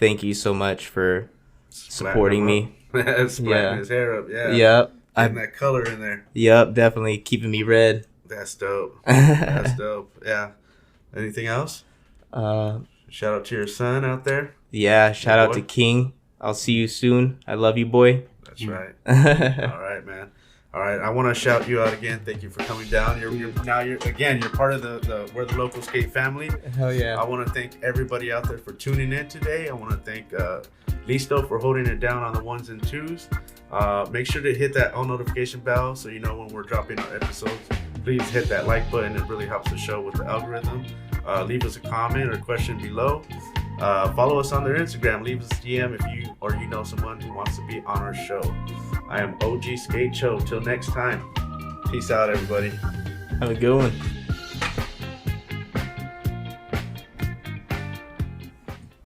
Thank you so much for supporting me. Splatting his hair up, yeah. Yep. Getting that color in there. Yep, definitely keeping me red. That's dope. That's dope. Yeah. Anything else? Shout out to your son out there. Yeah, shout out to King. I'll see you soon. I love you, boy. That's right. All right, man. All right, I want to shout you out again. Thank you for coming down. You're part of the Where the Locals Sk8 family. Hell yeah. I want to thank everybody out there for tuning in today. I want to thank Listo for holding it down on the ones and twos. Make sure to hit that all notification bell so you know when we're dropping our episodes. Please hit that like button. It really helps the show with the algorithm. Leave us a comment or question below. Follow us on their Instagram. Leave us a DM if you know someone who wants to be on our show. I am OG Skate Show. Till next time. Peace out, everybody. Have a good one.